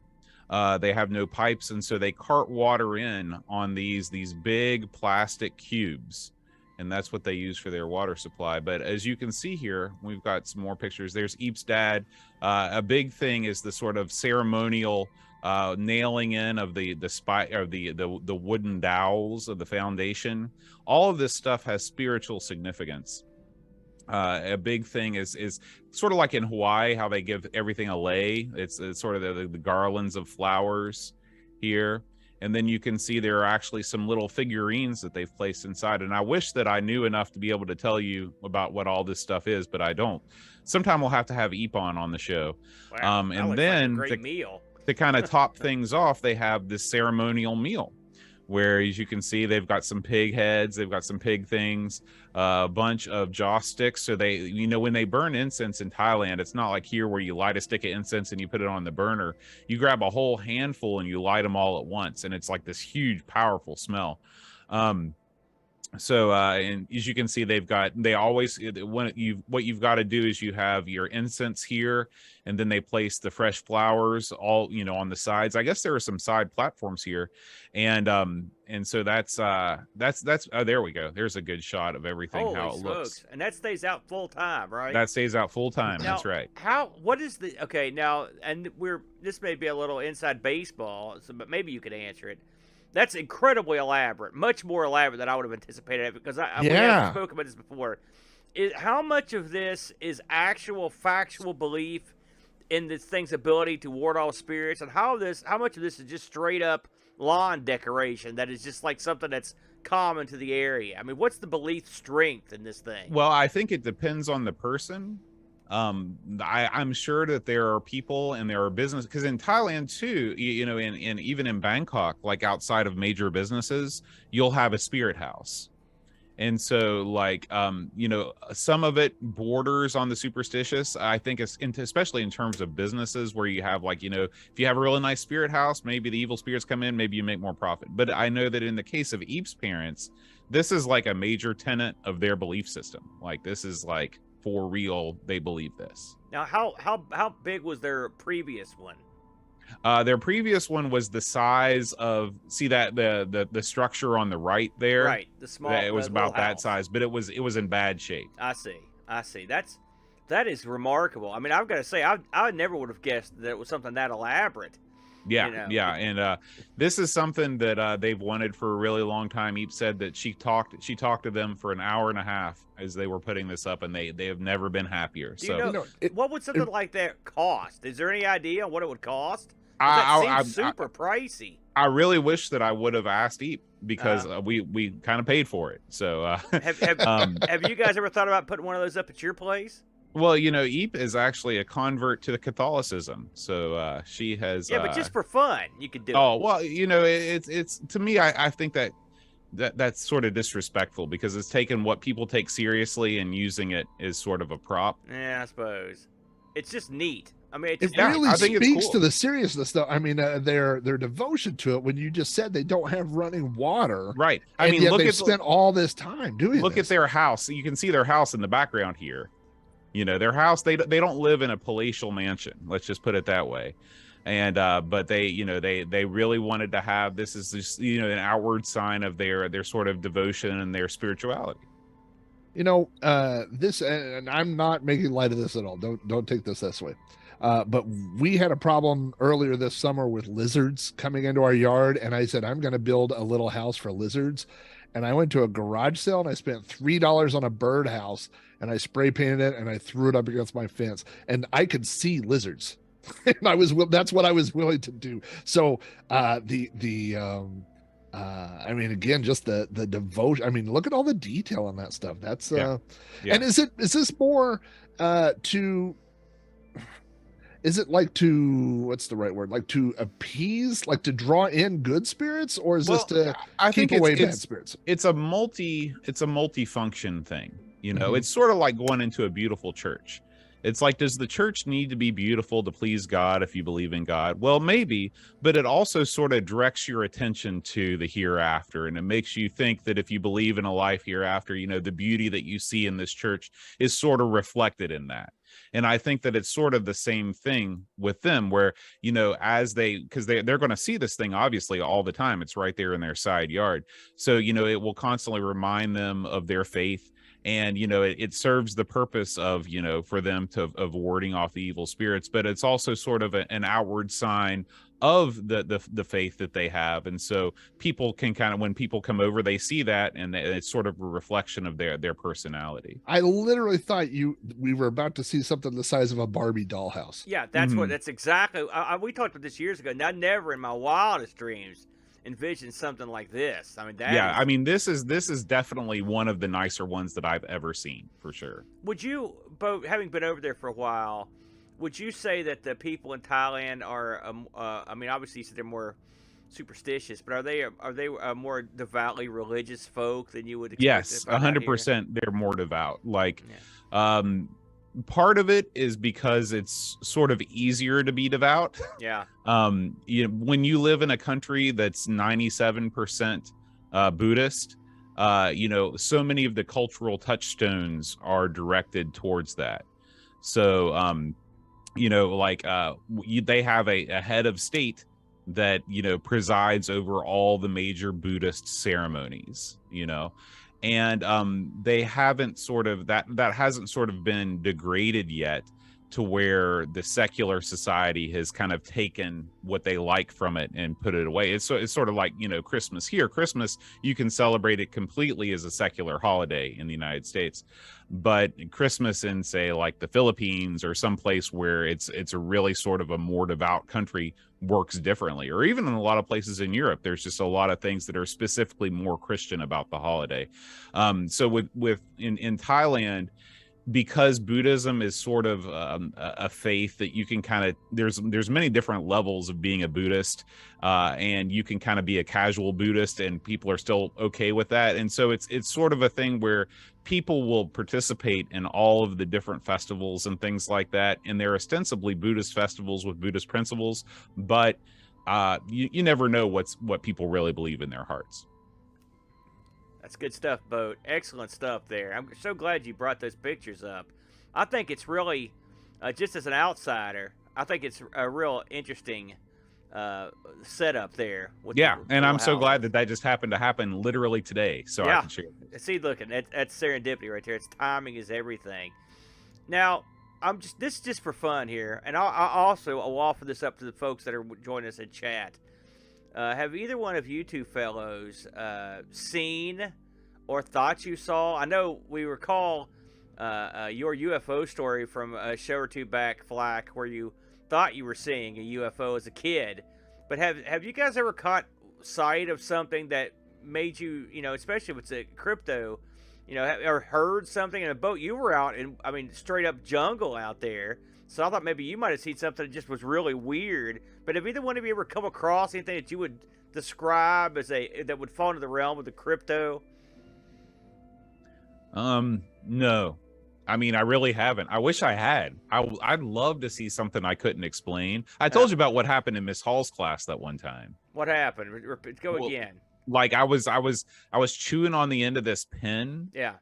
E: They have no pipes, and so they cart water in on these big plastic cubes. And that's what they use for their water supply. But as you can see here, we've got some more pictures. There's Eep's dad. A big thing is the sort of ceremonial nailing in of the wooden dowels of the foundation. All of this stuff has spiritual significance. A big thing is sort of like in Hawaii, how they give everything a lei. It's sort of the garlands of flowers here. And then you can see there are actually some little figurines that they've placed inside. And I wish that I knew enough to be able to tell you about what all this stuff is, but I don't. Sometime we'll have to have Eep on the show.
C: Wow,
E: and then
C: like a great meal.
E: To kind of top things off, they have this ceremonial meal where, as you can see, they've got some pig heads, they've got some pig things, a bunch of joss sticks. So they, you know, when they burn incense in Thailand, it's not like here where you light a stick of incense and you put it on the burner. You grab a whole handful and you light them all at once, and it's like this huge, powerful smell. And as you can see, what you've got to do is you have your incense here, and then they place the fresh flowers all, you know, on the sides. I guess there are some side platforms here, and so that's there we go. There's a good shot of everything.
C: Holy
E: how it
C: smokes.
E: looks.
C: And that stays out full time, right?
E: That stays out full time.
C: Now,
E: that's right.
C: What is the, okay, now, and this may be a little inside baseball, but maybe you could answer it. That's incredibly elaborate, much more elaborate than I would have anticipated, because we haven't spoken about this before. How much of this is actual factual belief in this thing's ability to ward off spirits, and how much of this is just straight up lawn decoration that is just like something that's common to the area? I mean, what's the belief strength in this thing?
E: Well, I think it depends on the person. I'm sure that there are people and there are business, because in Thailand too, you know, in even in Bangkok, like outside of major businesses, you'll have a spirit house. And so, like, you know, some of it borders on the superstitious. I think especially in terms of businesses where you have, like, you know, if you have a really nice spirit house, maybe the evil spirits come in, maybe you make more profit. But I know that in the case of Eep's parents, this is like a major tenet of their belief system. Like, this is like, for real, they believe this.
C: Now, how big was their previous one?
E: Their previous one was the size of, see that the structure on the right there,
C: right? The small.
E: It was about that
C: house.
E: size, but it was in bad shape.
C: I see. That is remarkable. I mean, I've got to say, I never would have guessed that it was something that elaborate.
E: Yeah,
C: you know?
E: yeah, and this is something that they've wanted for a really long time. Eep said that she talked to them for an hour and a half as they were putting this up, and they have never been happier.
C: Do you know, what would something like that cost? Is there any idea what it would cost? That seems super pricey.
E: I really wish that I would have asked Eep, because we kind of paid for it. So
C: have you guys ever thought about putting one of those up at your place?
E: Well, you know, Eep is actually a convert to Catholicism, so she has.
C: Yeah, but just for fun, you could do.
E: Oh, well, you know, it's to me, I think that's sort of disrespectful, because it's taking what people take seriously and using it as sort of a prop.
C: Yeah, I suppose. It's just neat. I mean,
D: it really speaks to the seriousness, though. I mean, their devotion to it. When you just said they don't have running water,
E: right? I mean,
D: yet they've spent all this time doing.
E: Look at their house. You can see their house in the background here. You know, their house, they don't live in a palatial mansion. Let's just put it that way. And but they, you know, they really wanted to have, this is just, you know, an outward sign of their sort of devotion and their spirituality.
D: You know, this, and I'm not making light of this at all. Don't take this way. But we had a problem earlier this summer with lizards coming into our yard, and I said, I'm going to build a little house for lizards. And I went to a garage sale and I spent $3 on a birdhouse, and I spray painted it and I threw it up against my fence, and I could see lizards. And that's what I was willing to do. So I mean, again, just the devotion. I mean, look at all the detail on that stuff. That's
E: Yeah.
D: And is this more is it like to, what's the right word? Like to appease, like to draw in good spirits, or is this to keep away bad spirits?
E: It's a multi-function thing. You know,
D: Mhm.
E: it's sort of like going into a beautiful church. It's like, does the church need to be beautiful to please God if you believe in God? Well, maybe, but it also sort of directs your attention to the hereafter. And it makes you think that if you believe in a life hereafter, you know, the beauty that you see in this church is sort of reflected in that. And I think that it's sort of the same thing with them where, you know, because they're going to see this thing, obviously, all the time. It's right there in their side yard. So, you know, it will constantly remind them of their faith. And, you know, it serves the purpose of, you know, for them of warding off the evil spirits, but it's also sort of an outward sign of the faith that they have. And so people can kind of, when people come over, they see that, and it's sort of a reflection of their personality.
D: I literally thought we were about to see something the size of a Barbie dollhouse.
C: Yeah, that's exactly. we talked about this years ago, and I never in my wildest dreams envisioned something like this. I mean,
E: I mean, this is definitely one of the nicer ones that I've ever seen, for sure.
C: Would you, Bo, having been over there for a while, would you say that the people in Thailand are? I mean, obviously, you said they're more superstitious, but are they a more devoutly religious folk than you would expect?
E: Yes, 100%. They're more devout. Like, part of it is because it's sort of easier to be devout.
C: Yeah.
E: You know, when you live in a country that's 97% Buddhist, you know, so many of the cultural touchstones are directed towards that. So, you know, like they have a head of state that, you know, presides over all the major Buddhist ceremonies, you know. And they haven't sort of that hasn't sort of been degraded yet to where the secular society has kind of taken what they like from it and put it away. It's sort of like, you know, Christmas here. Christmas, you can celebrate it completely as a secular holiday in the United States, but Christmas in, say, like the Philippines or someplace where it's a really sort of a more devout country works differently. Or even in a lot of places in Europe, there's just a lot of things that are specifically more Christian about the holiday. So in Thailand, because Buddhism is sort of a faith that you can kind of, there's many different levels of being a Buddhist, and you can kind of be a casual Buddhist and people are still okay with that. And so it's sort of a thing where people will participate in all of the different festivals and things like that. And they're ostensibly Buddhist festivals with Buddhist principles, but you never know what people really believe in their hearts.
C: That's good stuff, Boat. Excellent stuff there. I'm so glad you brought those pictures up. I think it's really, just as an outsider, I think it's a real interesting setup there.
E: And I'm so glad that just happened to happen literally today, so I can share it.
C: See, look, that's serendipity right there. It's timing is everything. Now, this is just for fun here, and I'll offer this up to the folks that are joining us in chat. Have either one of you two fellows seen or thought you saw? I know we recall your UFO story from a show or two back, Flack, where you thought you were seeing a UFO as a kid. But have you guys ever caught sight of something that made you, you know, especially if it's a crypto, you know, or heard something in a boat? You were out in, I mean, straight up jungle out there. So I thought maybe you might have seen something that just was really weird. But have either one of you ever come across anything that you would describe as that would fall into the realm of the crypto?
E: No. I mean, I really haven't. I wish I had. I'd love to see something I couldn't explain. I told you about what happened in Miss Hall's class that one time.
C: What happened? Go again.
E: Like I was chewing on the end of this pen.
C: Yeah.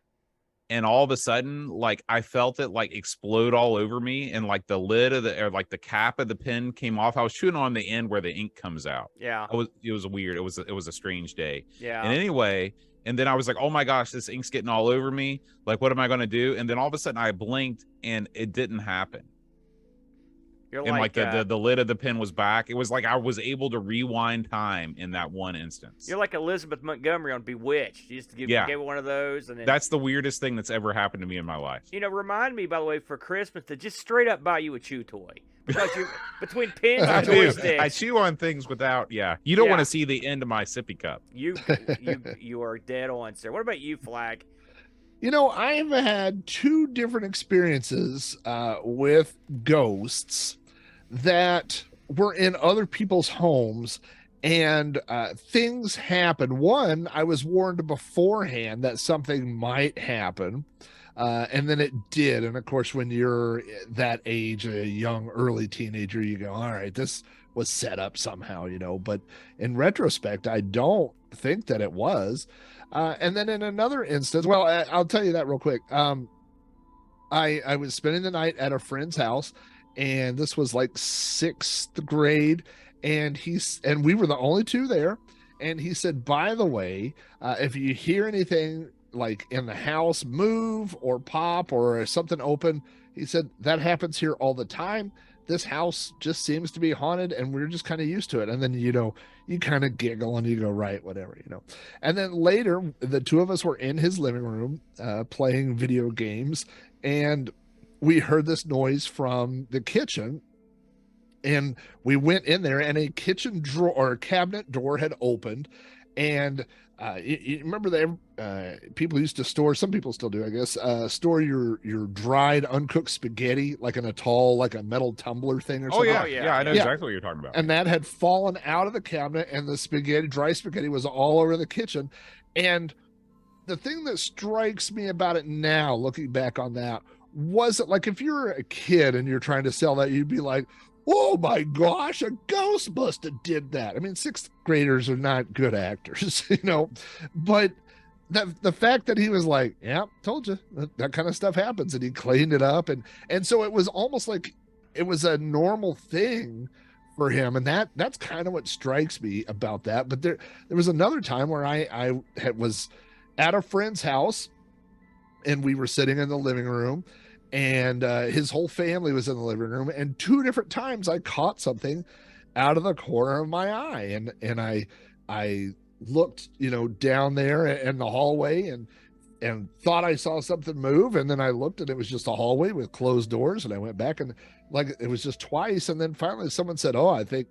E: And all of a sudden, like I felt it like explode all over me, and like the lid of the cap of the pen came off. I was chewing on the end where the ink comes out.
C: Yeah.
E: It was weird. It was a strange day.
C: Yeah.
E: And anyway, and then I was like, oh my gosh, this ink's getting all over me. Like, what am I going to do? And then all of a sudden I blinked and it didn't happen.
C: You're
E: and
C: like
E: the lid of the pen was back. It was like I was able to rewind time in that one instance.
C: You're like Elizabeth Montgomery on Bewitched. You just gave one of those, and then,
E: that's the weirdest thing that's ever happened to me in my life.
C: You know, remind me, by the way, for Christmas to just straight up buy you a chew toy. because you between pins
E: I
C: and
E: do.
C: joysticks.
E: I chew on things without. Yeah, you don't
C: Yeah.
E: want to see the end of my sippy cup.
C: You are dead on, sir. What about you, Flack?
D: You know, I've had two different experiences with ghosts that were in other people's homes, and things happened. One, I was warned beforehand that something might happen, and then it did. And of course, when you're that age, a young, early teenager, you go, all right, this was set up somehow, you know. But in retrospect, I don't think that it was. And then in another instance, well, I'll tell you that real quick. I was spending the night at a friend's house, and this was like 6th grade, and we were the only two there. And he said, by the way, if you hear anything like in the house move or pop or something open, he said that happens here all the time. This house just seems to be haunted, and we're just kind of used to it. And then, you know, you kind of giggle and you go, right, whatever, you know. And then later, the two of us were in his living room playing video games, and we heard this noise from the kitchen. And we went in there, and a kitchen drawer or a cabinet door had opened. And you remember that people used to store, some people still do, I guess, store your dried uncooked spaghetti like in a tall, like a metal tumbler thing or something.
E: Yeah, I know exactly what you're talking about.
D: And that had fallen out of the cabinet, and the dry spaghetti was all over the kitchen. And the thing that strikes me about it now, looking back on that, was it like if you're a kid and you're trying to sell that, you'd be like, oh my gosh, a ghost must have did that. I mean, 6th graders are not good actors, you know, but the fact that he was like, yeah, told you that kind of stuff happens, and he cleaned it up. And so it was almost like it was a normal thing for him. And that's kind of what strikes me about that. But there was another time where I was at a friend's house, and we were sitting in the living room, and his whole family was in the living room, and 2 different times I caught something out of the corner of my eye, and I looked, you know, down there in the hallway and thought I saw something move, and then I looked, and it was just a hallway with closed doors, and I went back, and like it was just twice, and then finally someone said, oh, I think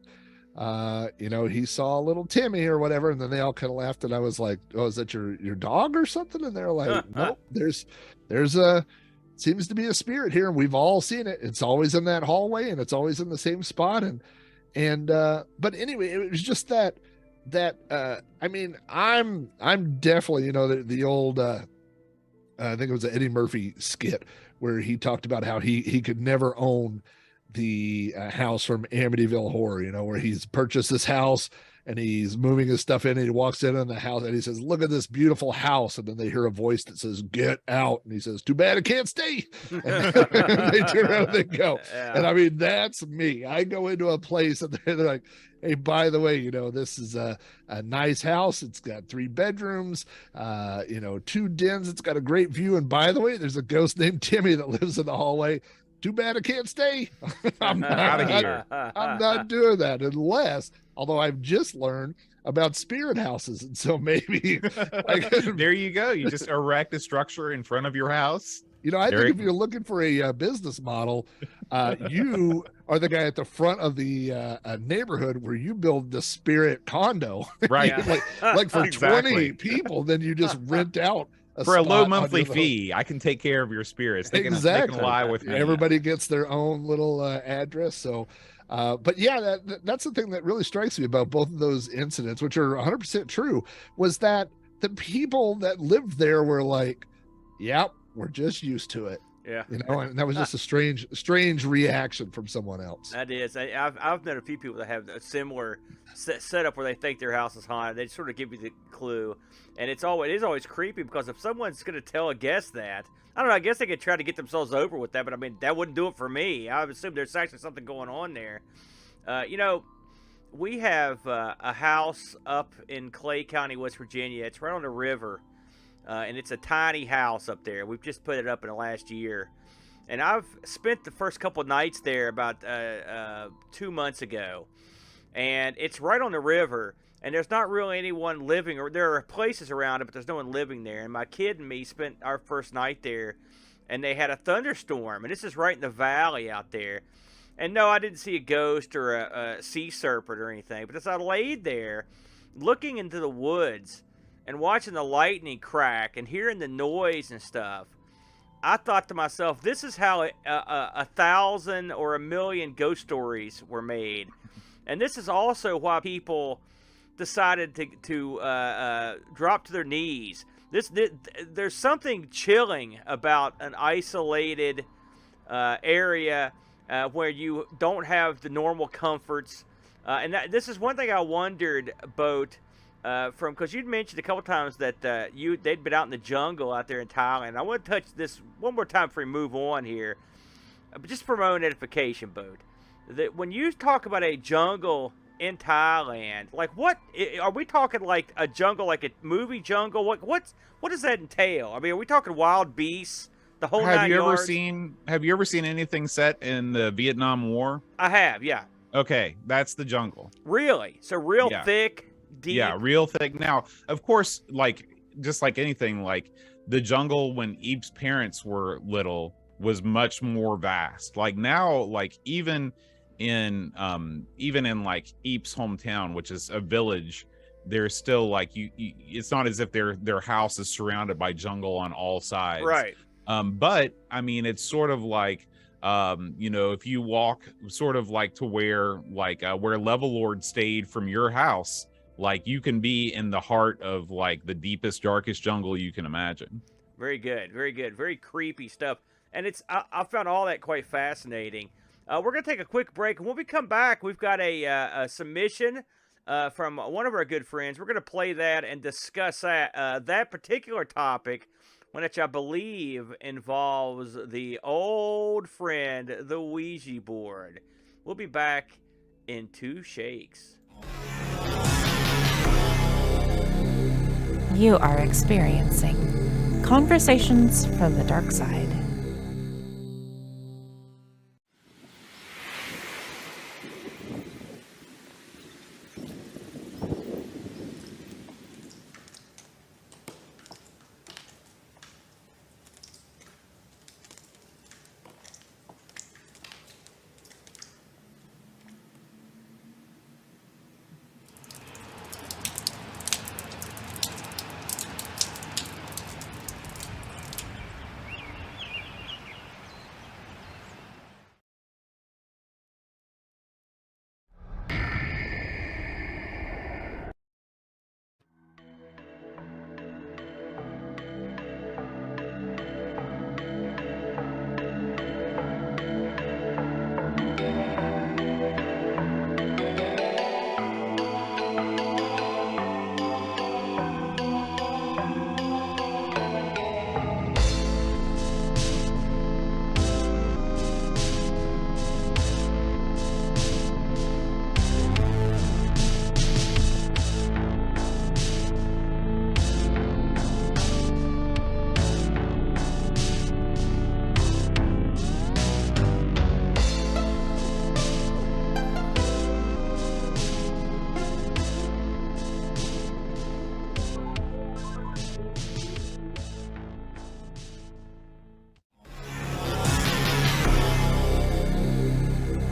D: you know, he saw little Timmy or whatever, and then they all kind of laughed, and I was like, oh, is that your dog or something? And they're like, nope, there's a seems to be a spirit here, and we've all seen it. It's always in that hallway, and it's always in the same spot. And but anyway, it was just that I mean, I'm definitely, you know, the old I think it was an Eddie Murphy skit where he talked about how he could never own the house from Amityville Horror, you know, where he's purchased this house and he's moving his stuff in, and he walks in on the house and he says, look at this beautiful house. And then they hear a voice that says, get out. And he says, too bad I can't stay. And they turn around and they go.
C: Yeah.
D: And I mean, that's me. I go into a place and they're like, hey, by the way, you know, this is a nice house. It's got 3 bedrooms, you know, 2 dens. It's got a great view. And by the way, there's a ghost named Timmy that lives in the hallway. Too bad I can't stay. I'm
E: Out of here.
D: I'm not doing that unless, although I've just learned about spirit houses. And so maybe like,
E: there you go. You just erect a structure in front of your house.
D: you know, I think if you're looking for a business model, you are the guy at the front of the neighborhood where you build the spirit condo.
E: Right.
D: like for
E: Exactly.
D: 20 people, then you just rent out
E: for a low
D: spot
E: monthly
D: under the
E: fee. I can take care of your spirits. They
D: Exactly.
E: can lie with me.
D: Everybody gets their own little address. So, but yeah, that's the thing that really strikes me about both of those incidents, which are 100% true, was that the people that lived there were like, yep, we're just used to it.
C: Yeah.
D: You know, and that was just a strange reaction from someone else.
C: That is. I've known a few people that have a similar setup where they think their house is haunted. They sort of give you the clue. And it is always creepy because if someone's going to tell a guest that, I don't know, I guess they could try to get themselves over with that, but I mean, that wouldn't do it for me. I would assume there's actually something going on there. You know, we have a house up in Clay County, West Virginia. It's right on the river. And it's a tiny house up there. We've just put it up in the last year. And I've spent the first couple of nights there about 2 months ago. And it's right on the river. And there's not really anyone living, or there are places around it, but there's no one living there. And my kid and me spent our first night there. And they had a thunderstorm. And this is right in the valley out there. And no, I didn't see a ghost or a sea serpent or anything. But as I laid there, looking into the woods and watching the lightning crack and hearing the noise and stuff, I thought to myself, this is how 1,000 or 1,000,000 ghost stories were made. And this is also why people decided to drop to their knees. There's something chilling about an isolated area where you don't have the normal comforts. This is one thing I wondered, Boat, because you'd mentioned a couple times that they'd been out in the jungle out there in Thailand. I want to touch this one more time before we move on here, just for my own edification, Boat. That when you talk about a jungle in Thailand, like what are we talking? Like a jungle, like a movie jungle? What does that entail? I mean, are we talking wild beasts? The whole
E: Have
C: 9
E: you
C: yards?
E: Have you ever seen anything set in the Vietnam War?
C: I have, yeah.
E: Okay, that's the jungle.
C: Really? So real
E: Yeah.
C: thick, deep.
E: Yeah, real thick. Now, of course, like just like anything, like the jungle when Eep's parents were little was much more vast. Like now, like even in like Eep's hometown, which is a village, there's still like you it's not as if their house is surrounded by jungle on all sides.
C: Right.
E: But I mean, it's sort of like if you walk sort of like to where Level Lord stayed from your house, like you can be in the heart of like the deepest, darkest jungle you can imagine.
C: Very good, very good, very creepy stuff. And I found all that quite fascinating. We're gonna take a quick break, and when we come back, we've got a submission from one of our good friends. We're gonna play that and discuss that particular topic, which I believe involves the old friend, the Ouija board. We'll be back in 2 shakes.
B: You are experiencing Conversations from the Darkside.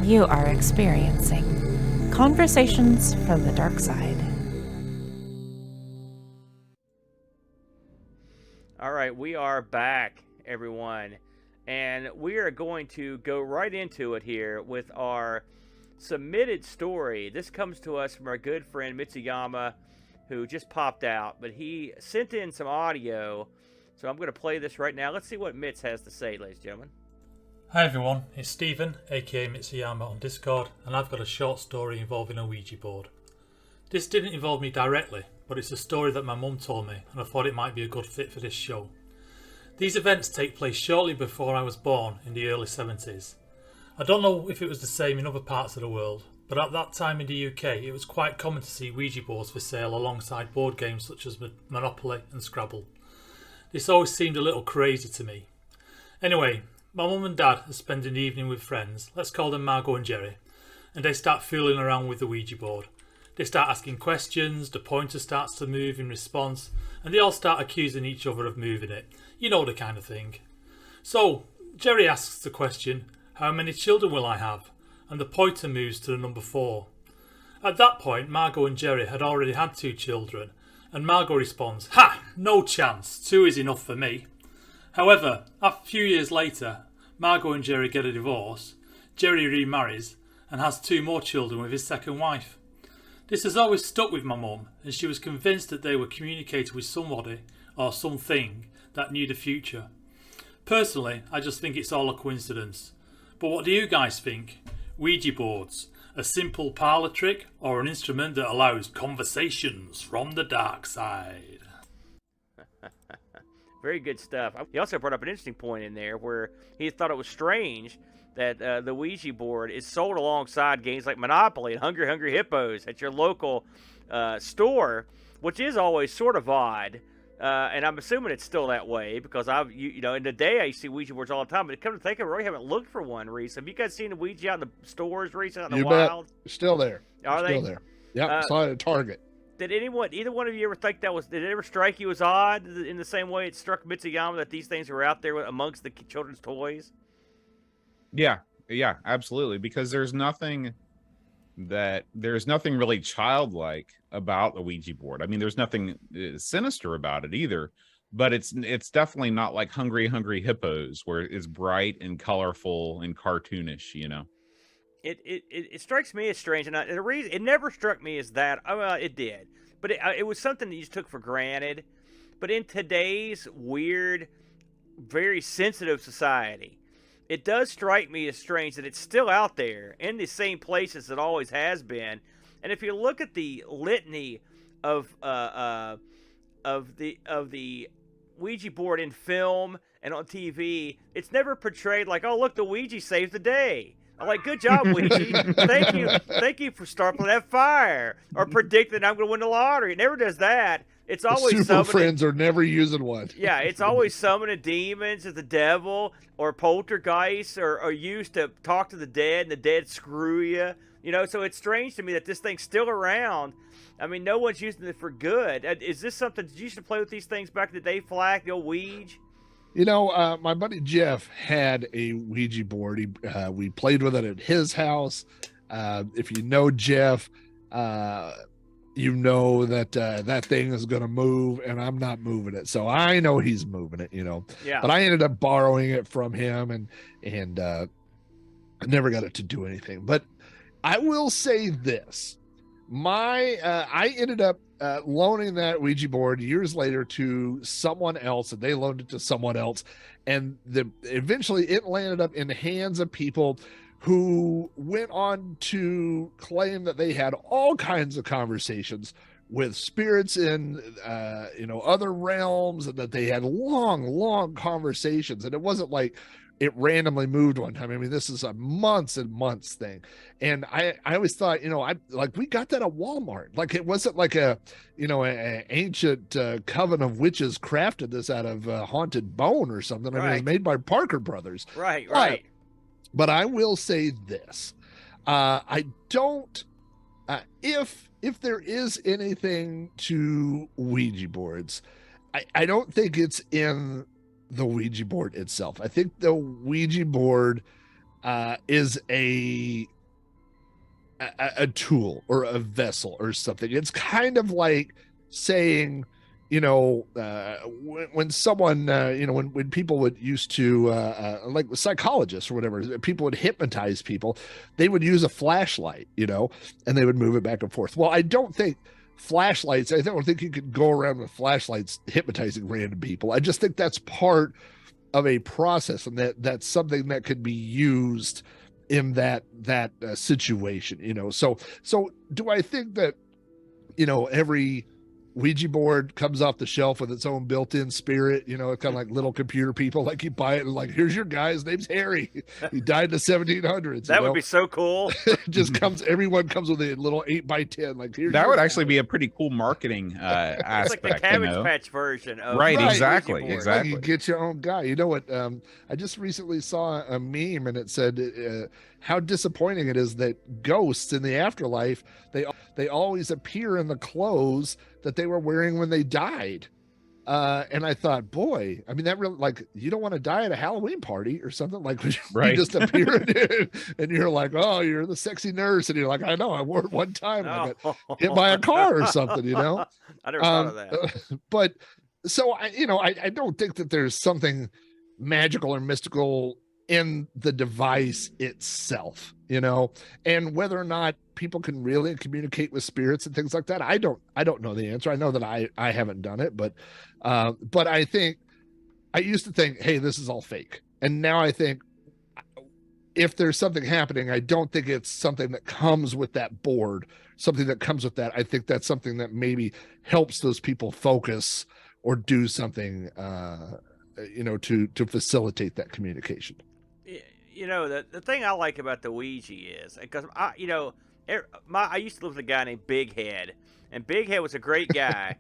B: You are experiencing Conversations from the Darkside.
C: All right, we are back, everyone, and we are going to go right into it here with our submitted story. This comes to us from our good friend Mitsuyama, who just popped out, but he sent in some audio, so I'm going to play this right now. Let's see what Mitz has to say, ladies and gentlemen.
J: Hi everyone, it's Stephen, aka Mitsuyama on Discord, and I've got a short story involving a Ouija board. This didn't involve me directly, but it's a story that my mum told me, and I thought it might be a good fit for this show. These events take place shortly before I was born in the early 70s. I don't know if it was the same in other parts of the world, but at that time in the UK it was quite common to see Ouija boards for sale alongside board games such as Monopoly and Scrabble. This always seemed a little crazy to me. Anyway, my mum and dad are spending the evening with friends, let's call them Margot and Jerry, and they start fooling around with the Ouija board. They start asking questions, the pointer starts to move in response, and they all start accusing each other of moving it. You know the kind of thing. So, Jerry asks the question, how many children will I have? and the pointer moves to the number 4. At that point, Margot and Jerry had already had 2 children, and Margot responds, "Ha! No chance, 2 is enough for me." However, a few years later, Margot and Jerry get a divorce, Jerry remarries, and has 2 more children with his second wife. This has always stuck with my mum, and she was convinced that they were communicating with somebody, or something, that knew the future. Personally, I just think it's all a coincidence. But what do you guys think? Ouija boards, a simple parlour trick, or an instrument that allows conversations from the dark side?
C: Very good stuff. He also brought up an interesting point in there where he thought it was strange that the Ouija board is sold alongside games like Monopoly and Hungry Hungry Hippos at your local store, which is always sort of odd. And I'm assuming it's still that way because in the day I see Ouija boards all the time. But come to think of it, I really haven't looked for one recently. Have you guys seen a Ouija out in the stores recently, out in the wild?
D: Still there.
C: Are they?
D: Still there. Yep, saw it at Target.
C: Did either one of you ever think did it ever strike you as odd in the same way it struck Mitsuyama that these things were out there amongst the children's toys?
E: Yeah, absolutely. Because there's nothing really childlike about a Ouija board. I mean, there's nothing sinister about it either, but it's definitely not like Hungry Hungry Hippos where it's bright and colorful and cartoonish, you know.
C: It strikes me as strange, and the reason it never struck me as that. It did, but it was something that you just took for granted. But in today's weird, very sensitive society, it does strike me as strange that it's still out there in the same places it always has been. And if you look at the litany of the Ouija board in film and on TV, it's never portrayed like, oh look, the Ouija saved the day. I'm like, good job, Ouija. Thank you for starting that fire or predicting I'm going to win the lottery. It never does that. It's always
D: Super Friends are never using one.
C: Yeah, it's always summoning demons as the devil or poltergeists or used to talk to the dead and the dead screw you. You know, so it's strange to me that this thing's still around. I mean, no one's using it for good. Is this something, did you used to play with these things back in the day, Flack, the old Ouija?
D: You know, my buddy Jeff had a Ouija board. We played with it at his house. If you know Jeff, you know that that thing is going to move, and I'm not moving it. So I know he's moving it, you know.
C: Yeah.
D: But I ended up borrowing it from him, and I never got it to do anything. But I will say this: I ended up loaning that Ouija board years later to someone else, and they loaned it to someone else, and eventually it landed up in the hands of people who went on to claim that they had all kinds of conversations with spirits in other realms, and that they had long conversations. And it wasn't like it randomly moved one time. I mean, this is a months and months thing. And I always thought, we got that at Walmart. Like, it wasn't like an ancient coven of witches crafted this out of haunted bone or something. I mean, it was made by Parker Brothers.
C: Right.
D: But I will say this: I don't. If there is anything to Ouija boards, I don't think it's in the Ouija board itself. I think the Ouija board is a tool or a vessel or something. It's kind of like saying, when someone, when people would used to, like psychologists or whatever, people would hypnotize people, they would use a flashlight, and they would move it back and forth. Well, I don't think flashlights, I don't think you could go around with flashlights hypnotizing random people. I just think that's part of a process, and that's something that could be used in that situation, So do I think that, every Ouija board comes off the shelf with its own built-in spirit, kind of like little computer people, like you buy it and like, here's your guy, his name's Harry, he died in the 1700s.
C: That would be so cool.
D: Just everyone comes with a little 8x10, like, here's
E: that would actually be a pretty cool marketing aspect.
C: It's like the Cabbage Patch version of
E: exactly.
D: Like, you get your own guy. You know what, I just recently saw a meme, and it said how disappointing it is that ghosts in the afterlife, they always appear in the clothes that they were wearing when they died. And I thought, boy, I mean, that really, like, you don't want to die at a Halloween party or something, like
E: Right.
D: you just appear and you're like, oh, you're the sexy nurse, and you're like, I know, I wore it one time and I got hit by a car or something, you know.
C: I never thought of that.
D: But so I don't think that there's something magical or mystical in the device itself, you know, and whether or not people can really communicate with spirits and things like that, I don't know the answer. I know that I haven't done it, but I think I used to think, hey, this is all fake, and now I think if there's something happening, I don't think it's something that comes with that board, something that comes with that. I think that's something that maybe helps those people focus or do something to facilitate that communication.
C: You know, the thing I like about the Ouija is, because I used to live with a guy named Big Head, and Big Head was a great guy,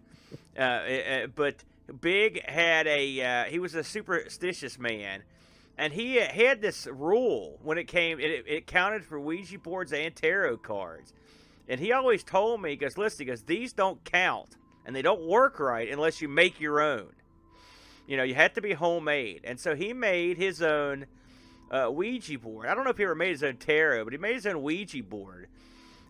C: but Big had he was a superstitious man, and he had this rule when it came, it counted for Ouija boards and tarot cards, and he always told me, he goes, these don't count, and they don't work right unless you make your own. You know, you have to be homemade, and so he made his own Ouija board. I don't know if he ever made his own tarot, but he made his own Ouija board.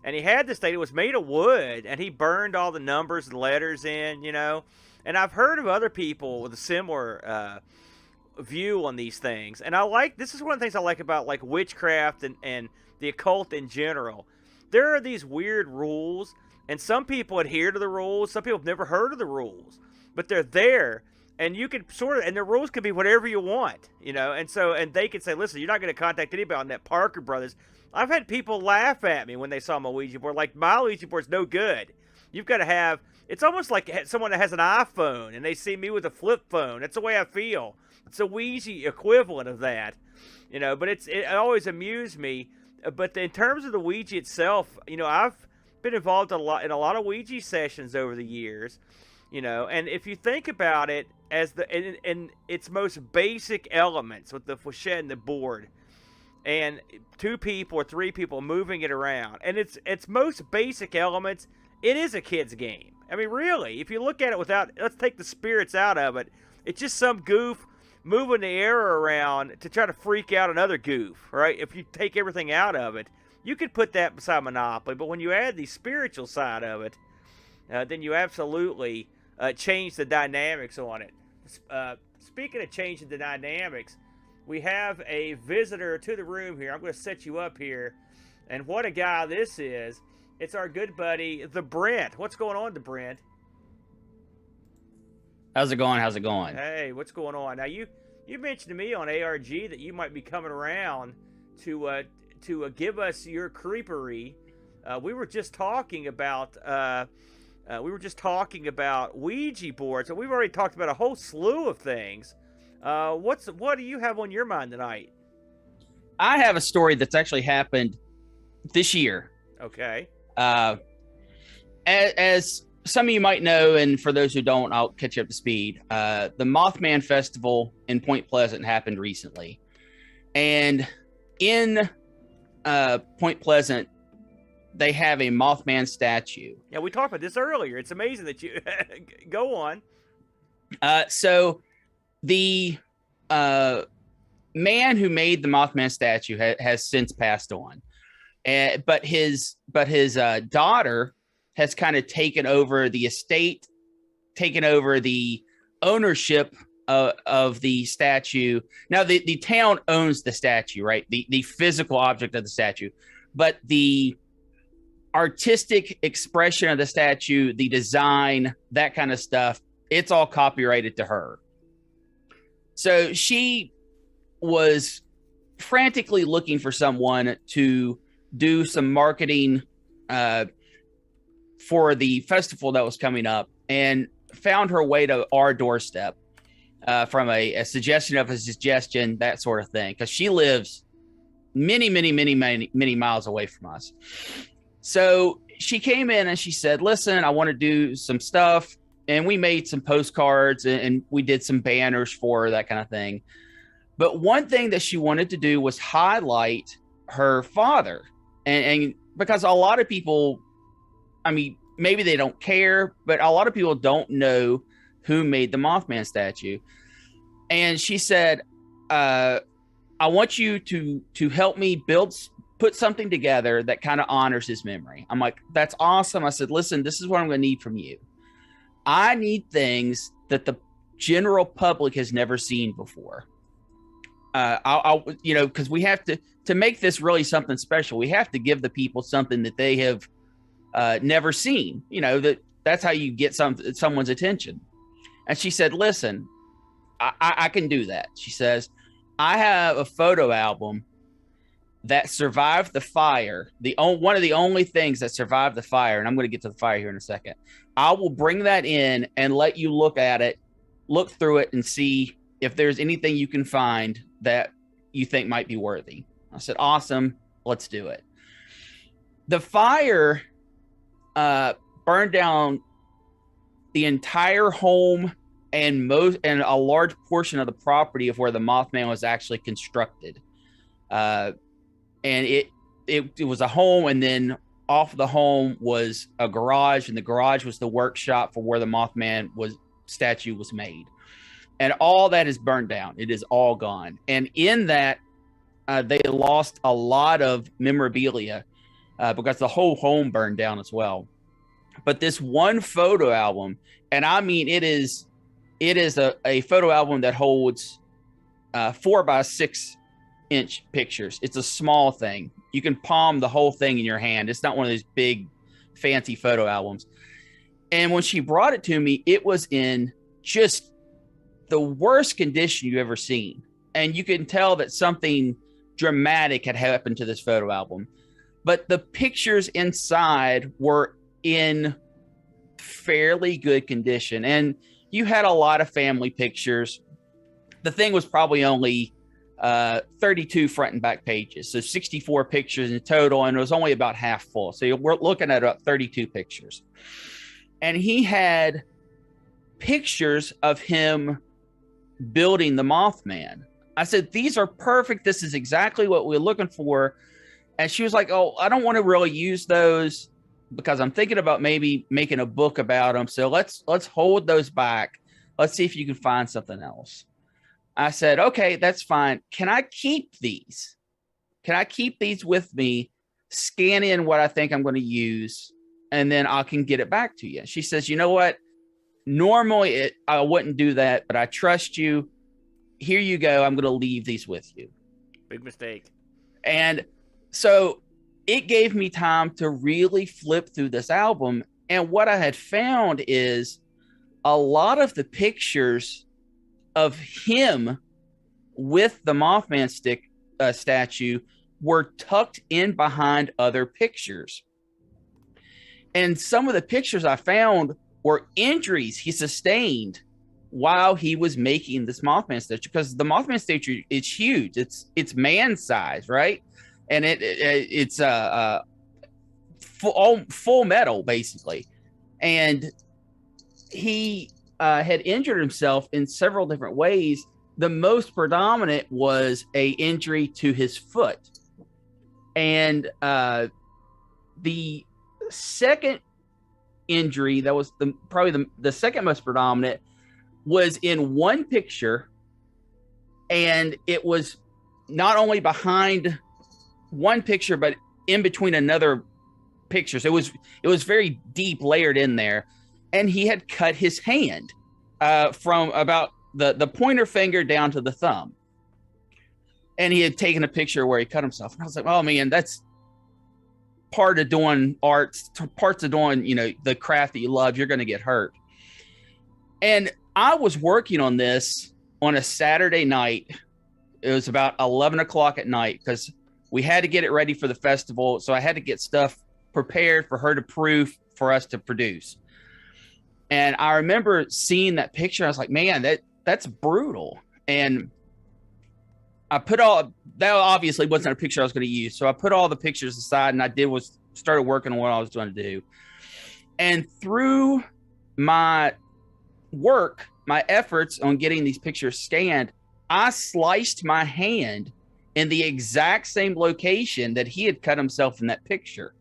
C: And he had this thing, it was made of wood, and he burned all the numbers and letters in, you know. And I've heard of other people with a similar view on these things. And this is one of the things I like about like witchcraft and the occult in general. There are these weird rules, and some people adhere to the rules, some people have never heard of the rules, but they're there. And you can and the rules could be whatever you want, you know, and they can say, listen, you're not going to contact anybody on that Parker Brothers. I've had people laugh at me when they saw my Ouija board, like, my Ouija board's no good. You've got to have, it's almost like someone that has an iPhone and they see me with a flip phone. That's the way I feel. It's a Ouija equivalent of that, you know, but it always amused me. But in terms of the Ouija itself, you know, I've been involved in a lot of Ouija sessions over the years. You know, and if you think about it as in its most basic elements with the facet and the board, and 2 people or 3 people moving it around, and its most basic elements, it is a kid's game. I mean, really, if you look at it without, let's take the spirits out of it, it's just some goof moving the air around to try to freak out another goof, right? If you take everything out of it, you could put that beside Monopoly, but when you add the spiritual side of it, then you absolutely change the dynamics on it. Speaking of changing the dynamics, we have a visitor to the room here. I'm going to set you up here. And what a guy this is. It's our good buddy, the Brent. What's going on, the Brent?
K: How's it going? How's it going?
C: Hey, what's going on? Now, you mentioned to me on ARG that you might be coming around to give us your creepery. We were just talking about Ouija boards, and we've already talked about a whole slew of things. What do you have on your mind tonight?
K: I have a story that's actually happened this year.
C: Okay.
K: As some of you might know, and for those who don't, I'll catch you up to speed. The Mothman Festival in Point Pleasant happened recently. And in Point Pleasant, they have a Mothman statue.
C: Yeah, we talked about this earlier. It's amazing that you go on.
K: So the man who made the Mothman statue has since passed on, but his daughter has kind of taken over the estate, taken over the ownership of the statue. Now the town owns the statue, right? The physical object of the statue, but the artistic expression of the statue, the design, that kind of stuff, it's all copyrighted to her. So she was frantically looking for someone to do some marketing for the festival that was coming up, and found her way to our doorstep from a suggestion of a suggestion, that sort of thing, because she lives many miles away from us. So she came in and she said, listen, I want to do some stuff. And we made some postcards and we did some banners for her, that kind of thing. But one thing that she wanted to do was highlight her father. And because a lot of people, I mean, maybe they don't care, but a lot of people don't know who made the Mothman statue. And she said, I want you to help me put something together that kind of honors his memory. I'm like, that's awesome. I said, listen, this is what I'm going to need from you. I need things that the general public has never seen before. I'll because we have to make this really something special. We have to give the people something that they have never seen. That's how you get someone's attention. And she said, listen, I can do that. She says, I have a photo album that survived the fire. One of the only things that survived the fire, and I'm going to get to the fire here in a second. I will bring that in and let you look at it, look through it, and see if there's anything you can find that you think might be worthy. I said, awesome, let's do it. The fire burned down the entire home and a large portion of the property of where the Mothman was actually constructed. And it was a home, and then off the home was a garage, and the garage was the workshop for where the Mothman statue was made. And all that is burned down. It is all gone. And in that, they lost a lot of memorabilia because the whole home burned down as well. But this one photo album, and I mean, it is a photo album that holds 4 by 6 inch pictures. It's a small thing. You can palm the whole thing in your hand. It's not one of those big fancy photo albums. And when she brought it to me, it was in just the worst condition you've ever seen. And you can tell that something dramatic had happened to this photo album. But the pictures inside were in fairly good condition. And you had a lot of family pictures. The thing was probably only 32 front and back pages. So 64 pictures in total, and it was only about half full. So we're looking at about 32 pictures. And he had pictures of him building the Mothman. I said, these are perfect. This is exactly what we're looking for. And she was like, oh, I don't want to really use those because I'm thinking about maybe making a book about them. So let's hold those back. Let's see if you can find something else. I said, okay, that's fine. Can I keep these? Can I keep these with me, scan in what I think I'm going to use, and then I can get it back to you? She says, you know what? Normally I wouldn't do that, but I trust you. Here you go. I'm going to leave these with you.
C: Big mistake.
K: And so it gave me time to really flip through this album. And what I had found is a lot of the pictures of him with the Mothman statue were tucked in behind other pictures. And some of the pictures I found were injuries he sustained while he was making this Mothman statue, because the Mothman statue is huge. It's man size, right? And it's full metal basically. And he had injured himself in several different ways. The most predominant was a injury to his foot. And the second injury that was probably the second most predominant was in one picture, and it was not only behind one picture but in between another picture. So it was very deep layered in there, and he had cut his hand from about the pointer finger down to the thumb, and he had taken a picture where he cut himself. And I was like, oh man, that's part of doing arts, parts of doing, the craft that you love. You're going to get hurt. And I was working on this on a Saturday night. It was about 11 o'clock at night because we had to get it ready for the festival. So I had to get stuff prepared for her to proof for us to produce. And I remember seeing that picture. I was like, man, that's brutal. And I put that obviously wasn't a picture I was going to use. So I put all the pictures aside, and started working on what I was going to do. And through my work, my efforts on getting these pictures scanned, I sliced my hand in the exact same location that he had cut himself in that picture.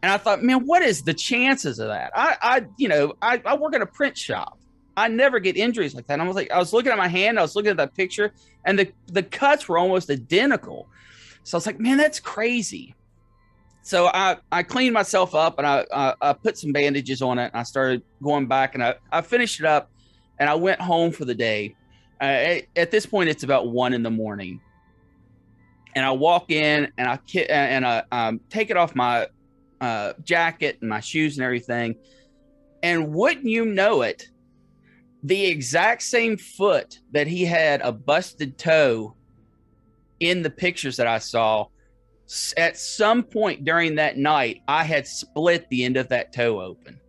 K: And I thought, man, what is the chances of that? I work at a print shop. I never get injuries like that. And I was looking at my hand, I was looking at that picture, and the cuts were almost identical. So I was like, man, that's crazy. So I cleaned myself up, and I put some bandages on it, and I started going back, and I finished it up, and I went home for the day. At this point, it's about 1 a.m. And I walk in, and I take it off my jacket and my shoes and everything. And wouldn't you know it, the exact same foot that he had a busted toe in the pictures that I saw, at some point during that night, I had split the end of that toe open.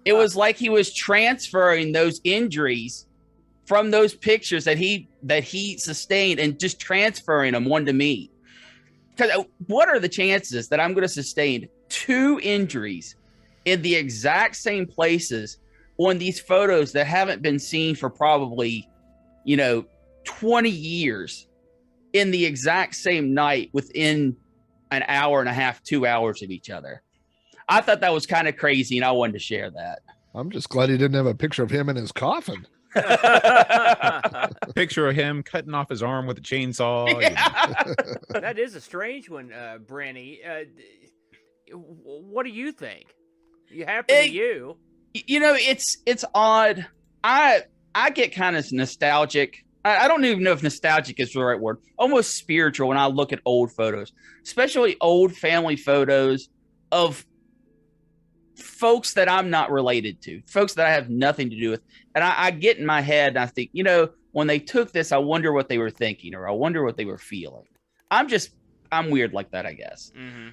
K: It was like he was transferring those injuries from those pictures that he sustained and just transferring them one to me. Because what are the chances that I'm going to sustain 2 injuries in the exact same places on these photos that haven't been seen for probably, 20 years in the exact same night within an hour and a half, 2 hours of each other? I thought that was kind of crazy, and I wanted to share that.
D: I'm just glad he didn't have a picture of him in his coffin.
E: Picture of him cutting off his arm with a chainsaw.
K: Yeah.
C: That is a strange one, Branny. What do you think? You happen to you?
K: It's odd. I get kind of nostalgic. I don't even know if nostalgic is the right word. Almost spiritual when I look at old photos, especially old family photos of folks that I'm not related to, folks that I have nothing to do with. And I get in my head and I think, when they took this, I wonder what they were thinking, or I wonder what they were feeling. I'm weird like that, I guess. Mm-hmm.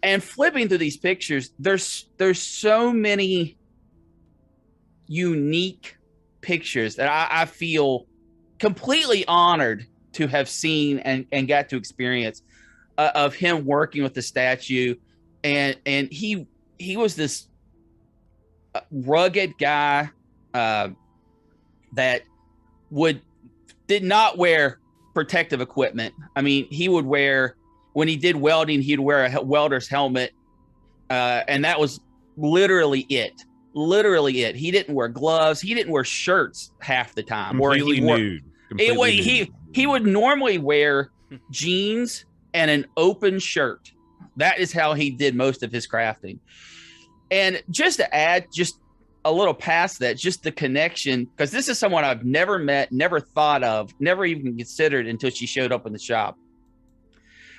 K: And flipping through these pictures, there's so many unique pictures that I feel completely honored to have seen and got to experience of him working with the statue. And he was this rugged guy that did not wear protective equipment. I mean, he would wear, when he did welding, he'd wear a welder's helmet, and that was literally it. He didn't wear gloves. He didn't wear shirts half the time.
E: Completely nude.
K: He would normally wear jeans and an open shirt. That is how he did most of his crafting. And just to add just a little past that, just the connection, because this is someone I've never met, never thought of, never even considered until she showed up in the shop.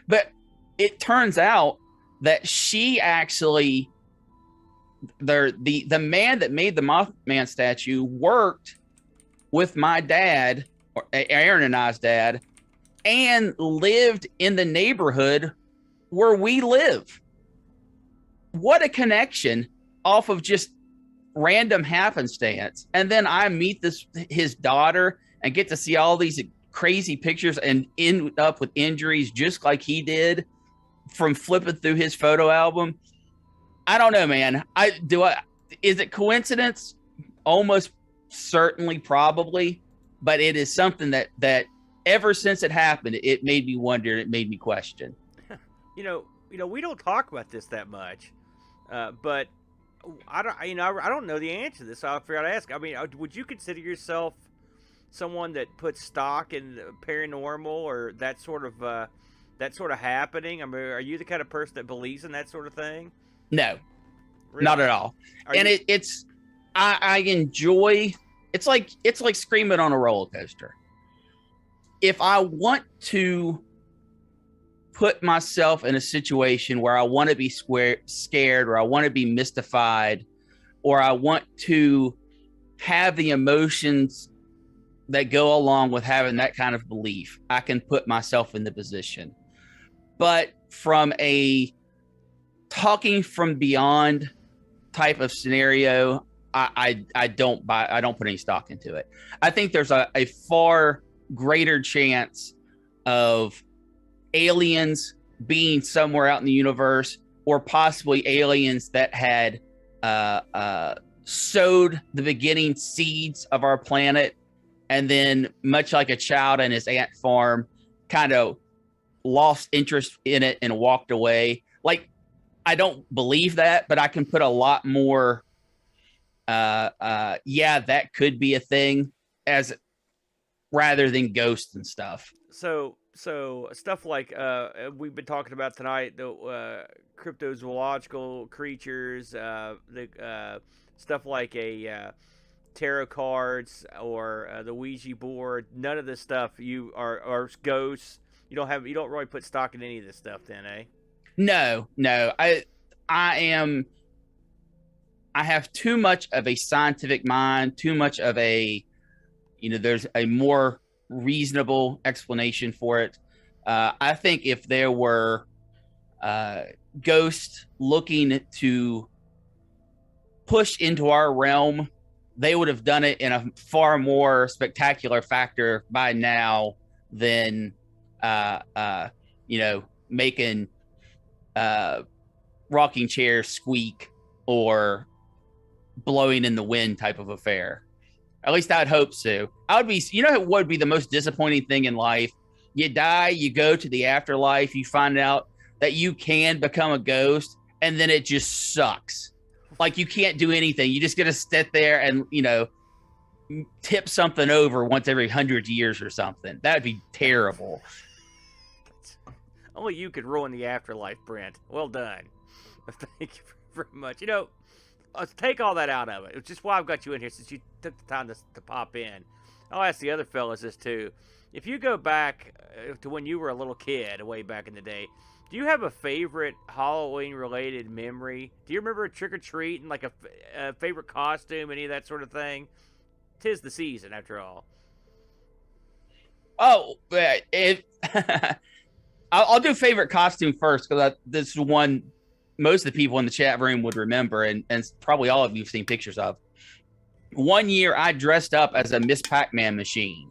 K: But it turns out that she actually, the man that made the Mothman statue worked with my dad, or Aaron and I's dad, and lived in the neighborhood where we live. What a connection off of just random happenstance. And then I meet his daughter and get to see all these crazy pictures and end up with injuries just like he did from flipping through his photo album. I don't know, man. Is it coincidence? Almost certainly, probably, but it is something that ever since it happened, it made me wonder. It made me question.
C: We don't talk about this that much, but I don't know the answer to this. So I figured I'd ask. I mean, would you consider yourself someone that puts stock in paranormal or that sort of happening? I mean, are you the kind of person that believes in that sort of thing?
K: No,
C: really?
K: Not at all. I enjoy. It's like screaming on a roller coaster. If I want to put myself in a situation where I want to be scared, or I want to be mystified, or I want to have the emotions that go along with having that kind of belief, I can put myself in the position. But from a talking from beyond type of scenario, I don't put any stock into it. I think there's a far greater chance of aliens being somewhere out in the universe, or possibly aliens that had sowed the beginning seeds of our planet, and then, much like a child in his ant farm, kind of lost interest in it and walked away. Like, I don't believe that, but I can put a lot more yeah, that could be a thing as rather than ghosts and stuff.
C: So stuff like we've been talking about tonight, the cryptozoological creatures, the stuff like a tarot cards or the Ouija board. None of this stuff you are ghosts. You don't really put stock in any of this stuff, then, eh?
K: No. I have too much of a scientific mind, too much of a, there's a more reasonable explanation for it. I think if there were ghosts looking to push into our realm, they would have done it in a far more spectacular factor by now than, making rocking chairs squeak or blowing in the wind type of affair. At least I'd hope so. What would be the most disappointing thing in life? You die, you go to the afterlife, you find out that you can become a ghost, and then it just sucks. Like you can't do anything. You just get to sit there and, tip something over once every 100 years or something. That'd be terrible.
C: Only you could ruin the afterlife, Brent. Well done. Thank you very much. Let's take all that out of it. It's just why I've got you in here, since you took the time to pop in. I'll ask the other fellas this too. If you go back to when you were a little kid, way back in the day, do you have a favorite Halloween-related memory? Do you remember trick-or-treating, like a favorite costume, any of that sort of thing? 'Tis the season, after all.
K: Oh, I'll do favorite costume first, because this is one most of the people in the chat room would remember, and probably all of you have seen pictures of. One year, I dressed up as a Miss Pac-Man machine,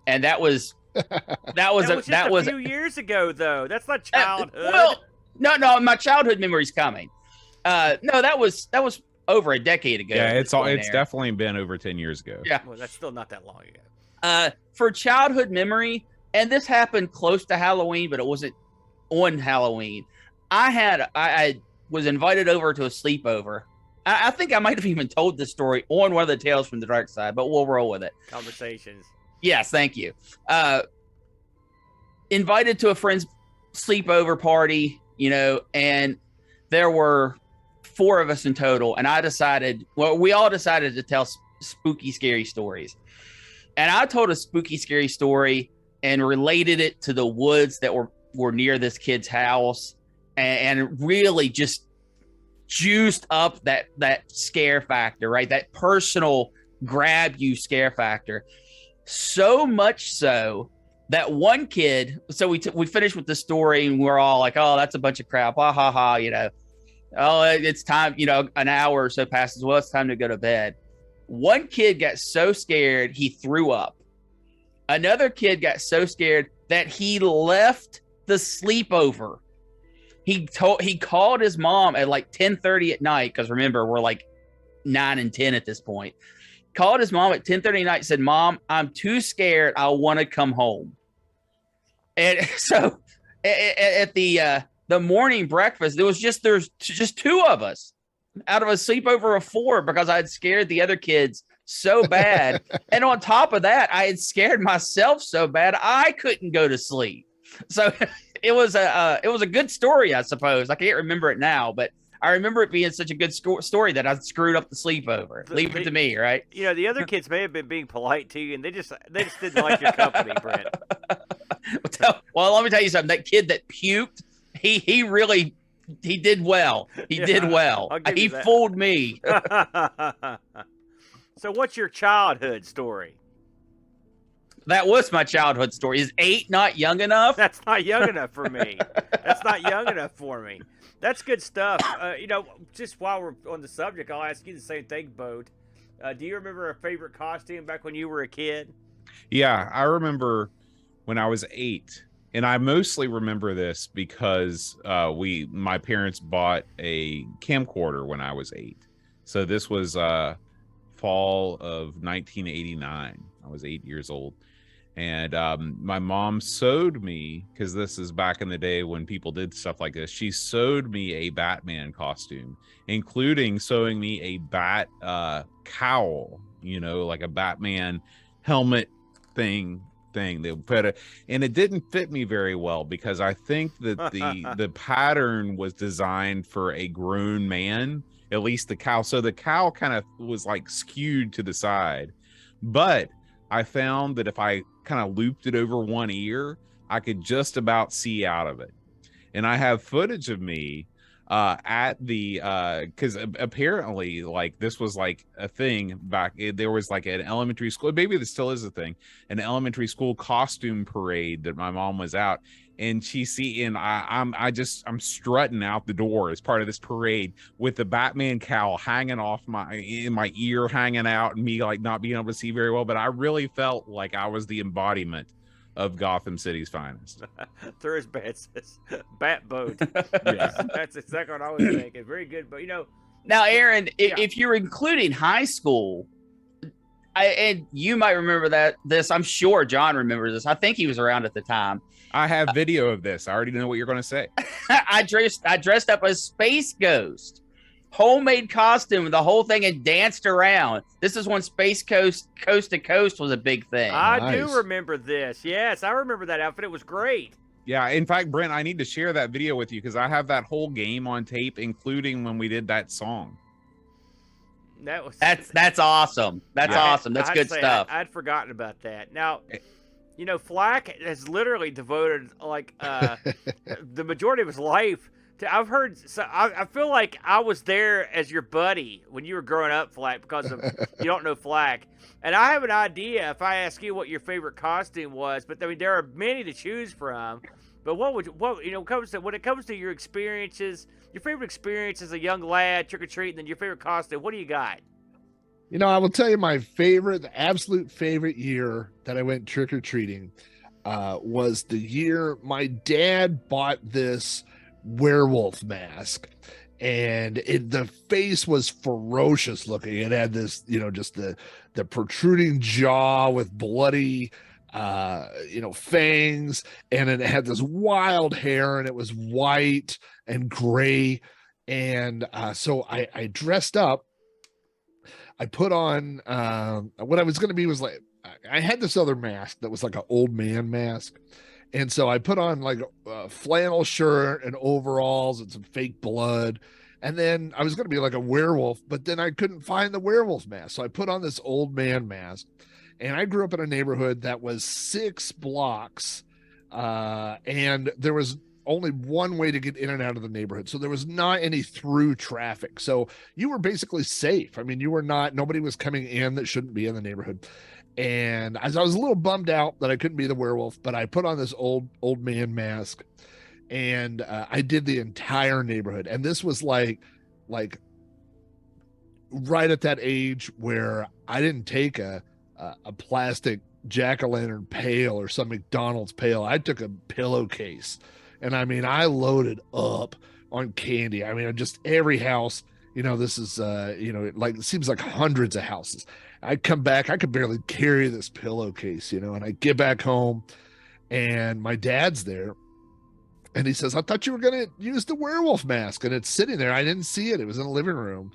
K: and that was a
C: few years ago, though. That's not childhood.
K: No, my childhood memory's coming. No, that was over a decade ago.
E: Yeah, it's definitely been over 10 years ago.
K: Yeah,
C: well, that's still not that long ago.
K: For childhood memory, and this happened close to Halloween, but it wasn't on Halloween. I was invited over to a sleepover. I think I might have even told this story on one of the Tales from the Dark Side, but we'll roll with it.
C: Conversations.
K: Yes, thank you. Invited to a friend's sleepover party, and there were 4 of us in total. And we all decided to tell spooky, scary stories. And I told a spooky, scary story and related it to the woods that were near this kid's house, and really just juiced up that scare factor, right? That personal grab you scare factor. So much so that one kid, so we finished with the story and we're all like, oh, that's a bunch of crap. Ha ha ha, oh, it's time, an hour or so passes. Well, it's time to go to bed. One kid got so scared, he threw up. Another kid got so scared that he left the sleepover. He called his mom at like 10:30 at night, because remember, we're like 9 and 10 at this point. Called his mom at 10:30 at night, said, "Mom, I'm too scared. I want to come home." And so at the morning breakfast, there's just 2 of us out of a sleepover of 4, because I had scared the other kids so bad. And on top of that, I had scared myself so bad I couldn't go to sleep. So it was a good story, I suppose. I can't remember it now, but I remember it being such a good story that I screwed up the sleepover. Leave it to me, right?
C: The other kids may have been being polite to you, and they just didn't like your company, Brent.
K: Well, let me tell you something. That kid that puked, he did well. He did well. He fooled me.
C: So what's your childhood story?
K: That was my childhood story. Is 8 not young enough?
C: That's not young enough for me. That's not young enough for me. That's good stuff. Just while we're on the subject, I'll ask you the same thing, Boat. Do you remember a favorite costume back when you were a kid?
E: Yeah, I remember when I was 8, and I mostly remember this because my parents bought a camcorder when I was 8. So this was fall of 1989. I was 8 years old. And my mom sewed me, because this is back in the day when people did stuff like this. She sewed me a Batman costume, including sewing me a bat cowl, you know, like a Batman helmet thing. They put it, and it didn't fit me very well, because I think that the pattern was designed for a grown man, at least the cowl. So the cowl kind of was like skewed to the side, but I found that if I kind of looped it over one ear, I could just about see out of it. And I have footage of me at the because apparently, like, this was like a thing back. There was like an elementary school, maybe this still is a thing, an elementary school costume parade that my mom was out, and I'm strutting out the door as part of this parade with the Batman cowl hanging off my ear, hanging out, and me like not being able to see very well. But I really felt like I was the embodiment of Gotham City's finest.
C: Through his bat boat.
E: Yeah.
C: That's exactly what I was thinking. Very good, but you know.
K: Now, Aaron, if you're including high school, and you might remember this, I'm sure John remembers this. I think he was around at the time.
E: I have video of this. I already know what you're going to say.
K: I dressed up as Space Ghost, homemade costume with the whole thing, and danced around. This is when Space Coast to Coast was a big thing.
C: I do remember this. Yes, I remember that outfit. It was great.
E: Yeah, in fact, Brent, I need to share that video with you, because I have that whole game on tape, including when we did that song.
K: That's awesome. That's awesome. That's good stuff.
C: I'd forgotten about that. Now, you know, Flack has literally devoted like the majority of his life to. I've heard. So I feel like I was there as your buddy when you were growing up, Flack, because of you don't know Flack, and I have an idea if I ask you what your favorite costume was. But I mean, there are many to choose from. But when it comes to your experiences, your favorite experience as a young lad trick or treating, and your favorite costume, what do you got?
D: You know, I will tell you the absolute favorite year that I went trick or treating was the year my dad bought this werewolf mask, and the face was ferocious looking. It had this, you know, just the protruding jaw with bloody fangs, and it had this wild hair, and it was white and gray. And so I dressed up. I put on what I was going to be was like, I had this other mask that was like an old man mask. And so I put on like a flannel shirt and overalls and some fake blood. And then I was going to be like a werewolf, but then I couldn't find the werewolf mask. So I put on this old man mask. And I grew up in a neighborhood that was 6 blocks. And there was only one way to get in and out of the neighborhood. So there was not any through traffic. So you were basically safe. I mean, nobody was coming in that shouldn't be in the neighborhood. And I was a little bummed out that I couldn't be the werewolf, but I put on this old man mask, and I did the entire neighborhood. And this was like right at that age where I didn't take a plastic jack-o'-lantern pail or some McDonald's pail. I took a pillowcase. And I mean, I loaded up on candy. I mean, just every house, you know, this is, like it seems like hundreds of houses. I come back, I could barely carry this pillowcase, you know, and I get back home and my dad's there. And he says, I thought you were going to use the werewolf mask. And it's sitting there. I didn't see it. It was in the living room.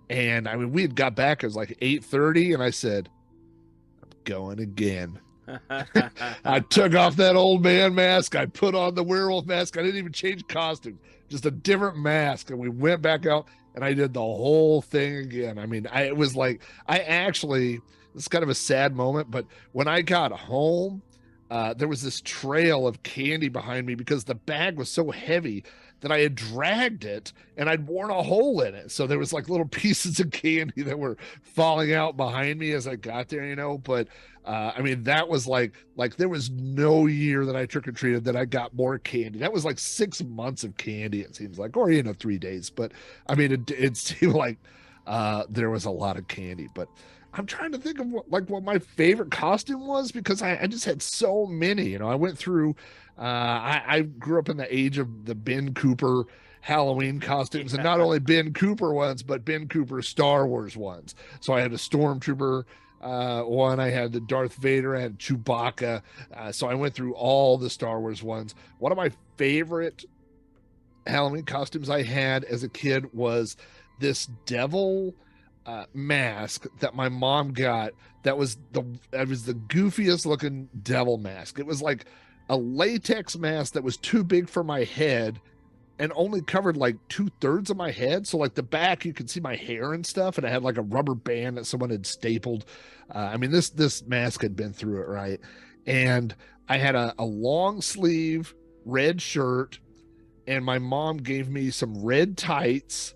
D: And I mean, we had got back, it was like 8:30. And I said, I'm going again. I took off that old man mask. I put on the werewolf mask. I didn't even change costume, just a different mask. And we went back out and I did the whole thing again. I mean, it's kind of a sad moment, but when I got home, there was this trail of candy behind me because the bag was so heavy that I had dragged it and I'd worn a hole in it. So there was like little pieces of candy that were falling out behind me as I got there, you know, but I mean, that was like there was no year that I trick-or-treated that I got more candy. That was like 6 months of candy, it seems like, or, 3 days. But I mean, it seemed like there was a lot of candy, but I'm trying to think of what my favorite costume was, because I just had so many, you know. I went through, I grew up in the age of the Ben Cooper Halloween costumes, and not only Ben Cooper ones, but Ben Cooper Star Wars ones. So I had a Stormtrooper one. I had the Darth Vader. I had Chewbacca. So I went through all the Star Wars ones. One of my favorite Halloween costumes I had as a kid was this devil mask that my mom got. That was the goofiest looking devil mask. It was like a latex mask that was too big for my head and only covered like 2/3 of my head. So like the back, you could see my hair and stuff. And I had like a rubber band that someone had stapled. I mean, this mask had been through it, right? And I had a long sleeve red shirt, and my mom gave me some red tights,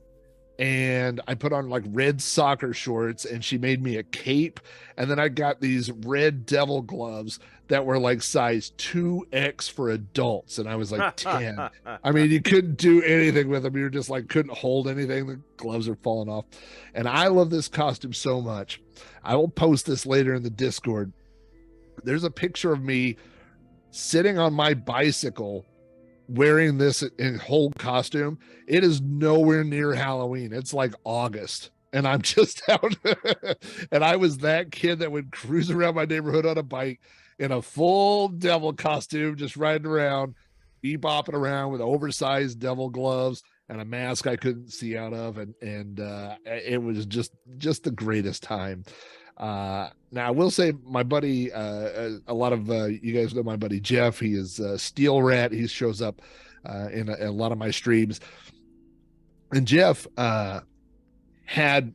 D: and I put on like red soccer shorts, and she made me a cape. And then I got these red devil gloves that were like size 2X for adults. And I was like 10. I mean, you couldn't do anything with them. You just like couldn't hold anything. The gloves are falling off. And I love this costume so much. I will post this later in the Discord. There's a picture of me sitting on my bicycle wearing this in whole costume. It is nowhere near Halloween. It's like August, and I'm just out. And I was that kid that would cruise around my neighborhood on a bike in a full devil costume, just riding around, bebopping around with oversized devil gloves and a mask I couldn't see out of. And it was just the greatest time. Now I will say my buddy, a lot of you guys know my buddy Jeff. He is Steel Rat. He shows up in a lot of my streams. And Jeff had,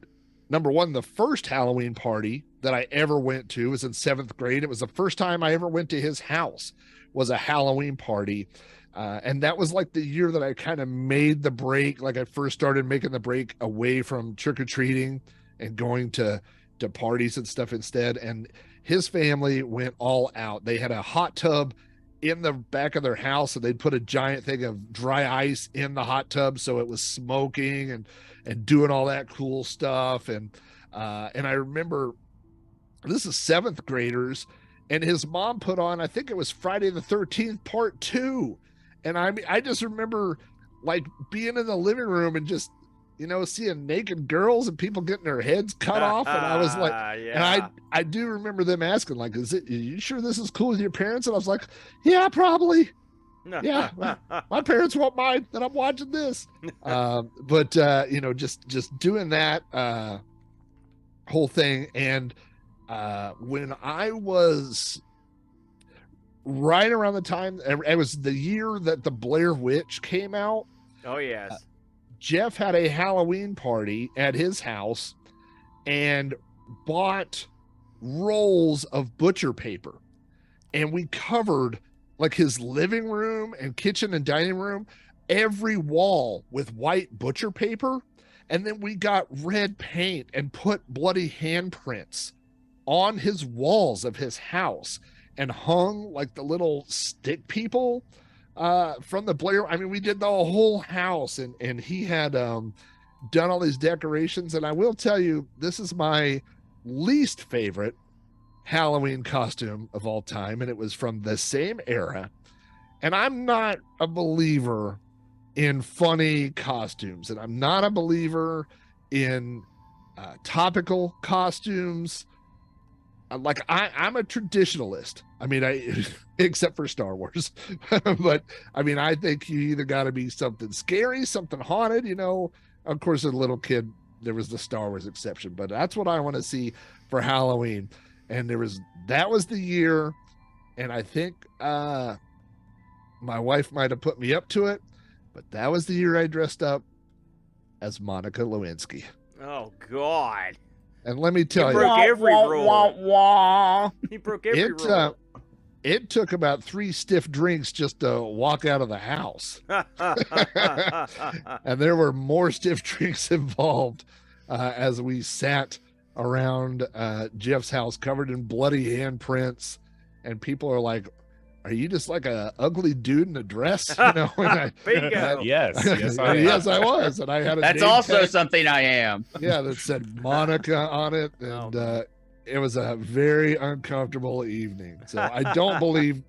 D: number one, the first Halloween party that I ever went to was in 7th grade. It was the first time I ever went to his house, was a Halloween party. And that was like the year that I kind of made the break. Like I first started making the break away from trick-or-treating and going to parties and stuff instead. And his family went all out. They had a hot tub in the back of their house, and they'd put a giant thing of dry ice in the hot tub, so it was smoking and doing all that cool stuff. And I remember this is 7th graders, and his mom put on, I think it was Friday the 13th part 2. And I just remember like being in the living room and just, you know, seeing naked girls and people getting their heads cut off. And I was like,
C: yeah.
D: And I do remember them asking, like, are you sure this is cool with your parents? And I was like, yeah, probably. Yeah, my parents won't mind that I'm watching this. But you know, just doing that whole thing. And when I was right around the time, it was the year that the Blair Witch came out.
C: Oh, yes.
D: Jeff had a Halloween party at his house and bought rolls of butcher paper. And we covered like his living room and kitchen and dining room, every wall with white butcher paper. And then we got red paint and put bloody handprints on his walls of his house and hung like the little stick people from the Blair. I mean, we did the whole house, and he had done all these decorations. And I will tell you, this is my least favorite Halloween costume of all time, and it was from the same era. And I'm not a believer in funny costumes, and I'm not a believer in topical costumes. Like I'm a traditionalist. I mean, except for Star Wars, but I mean, I think you either got to be something scary, something haunted, you know. Of course, as a little kid, there was the Star Wars exception, but that's what I want to see for Halloween. And that was the year, and I think my wife might have put me up to it, but that was the year I dressed up as Monica Lewinsky.
C: Oh God!
D: And let me tell you,
C: he broke every rule. He broke every rule.
D: It took about 3 stiff drinks just to walk out of the house. And there were more stiff drinks involved as we sat around Jeff's house covered in bloody handprints. And people are like, are you just like a ugly dude in a dress? You know,
C: Bingo.
E: Yes, I am.
D: Yes, I was. And I had
K: That's also something I am.
D: Yeah, that said Monica on it. And it was a very uncomfortable evening. So I don't believe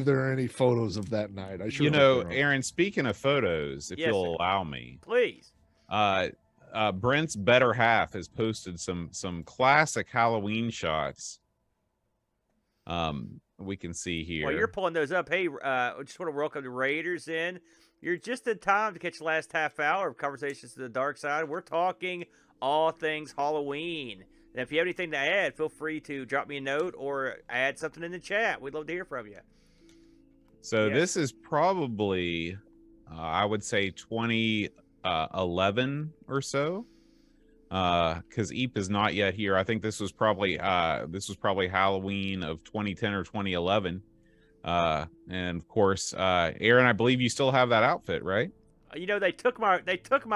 D: there are any photos of that night. I sure
E: You know, Aaron, speaking of photos, if
C: Yes,
E: you'll
C: sir.
E: allow me,
C: Please.
E: Brent's better half has posted some classic Halloween shots. We can see here.
C: Well, you're pulling those up. Hey, just want to welcome the Raiders in. You're just in time to catch the last half hour of Conversations to the Dark Side. We're talking all things Halloween. And if you have anything to add, feel free to drop me a note or add something in the chat. We'd love to hear from you.
E: So this is probably, I would say 2011 or so. Because Eep is not yet here. I think this was probably Halloween of 2010 or 2011. And of course, Aaron, I believe you still have that outfit, right?
C: You know, they took my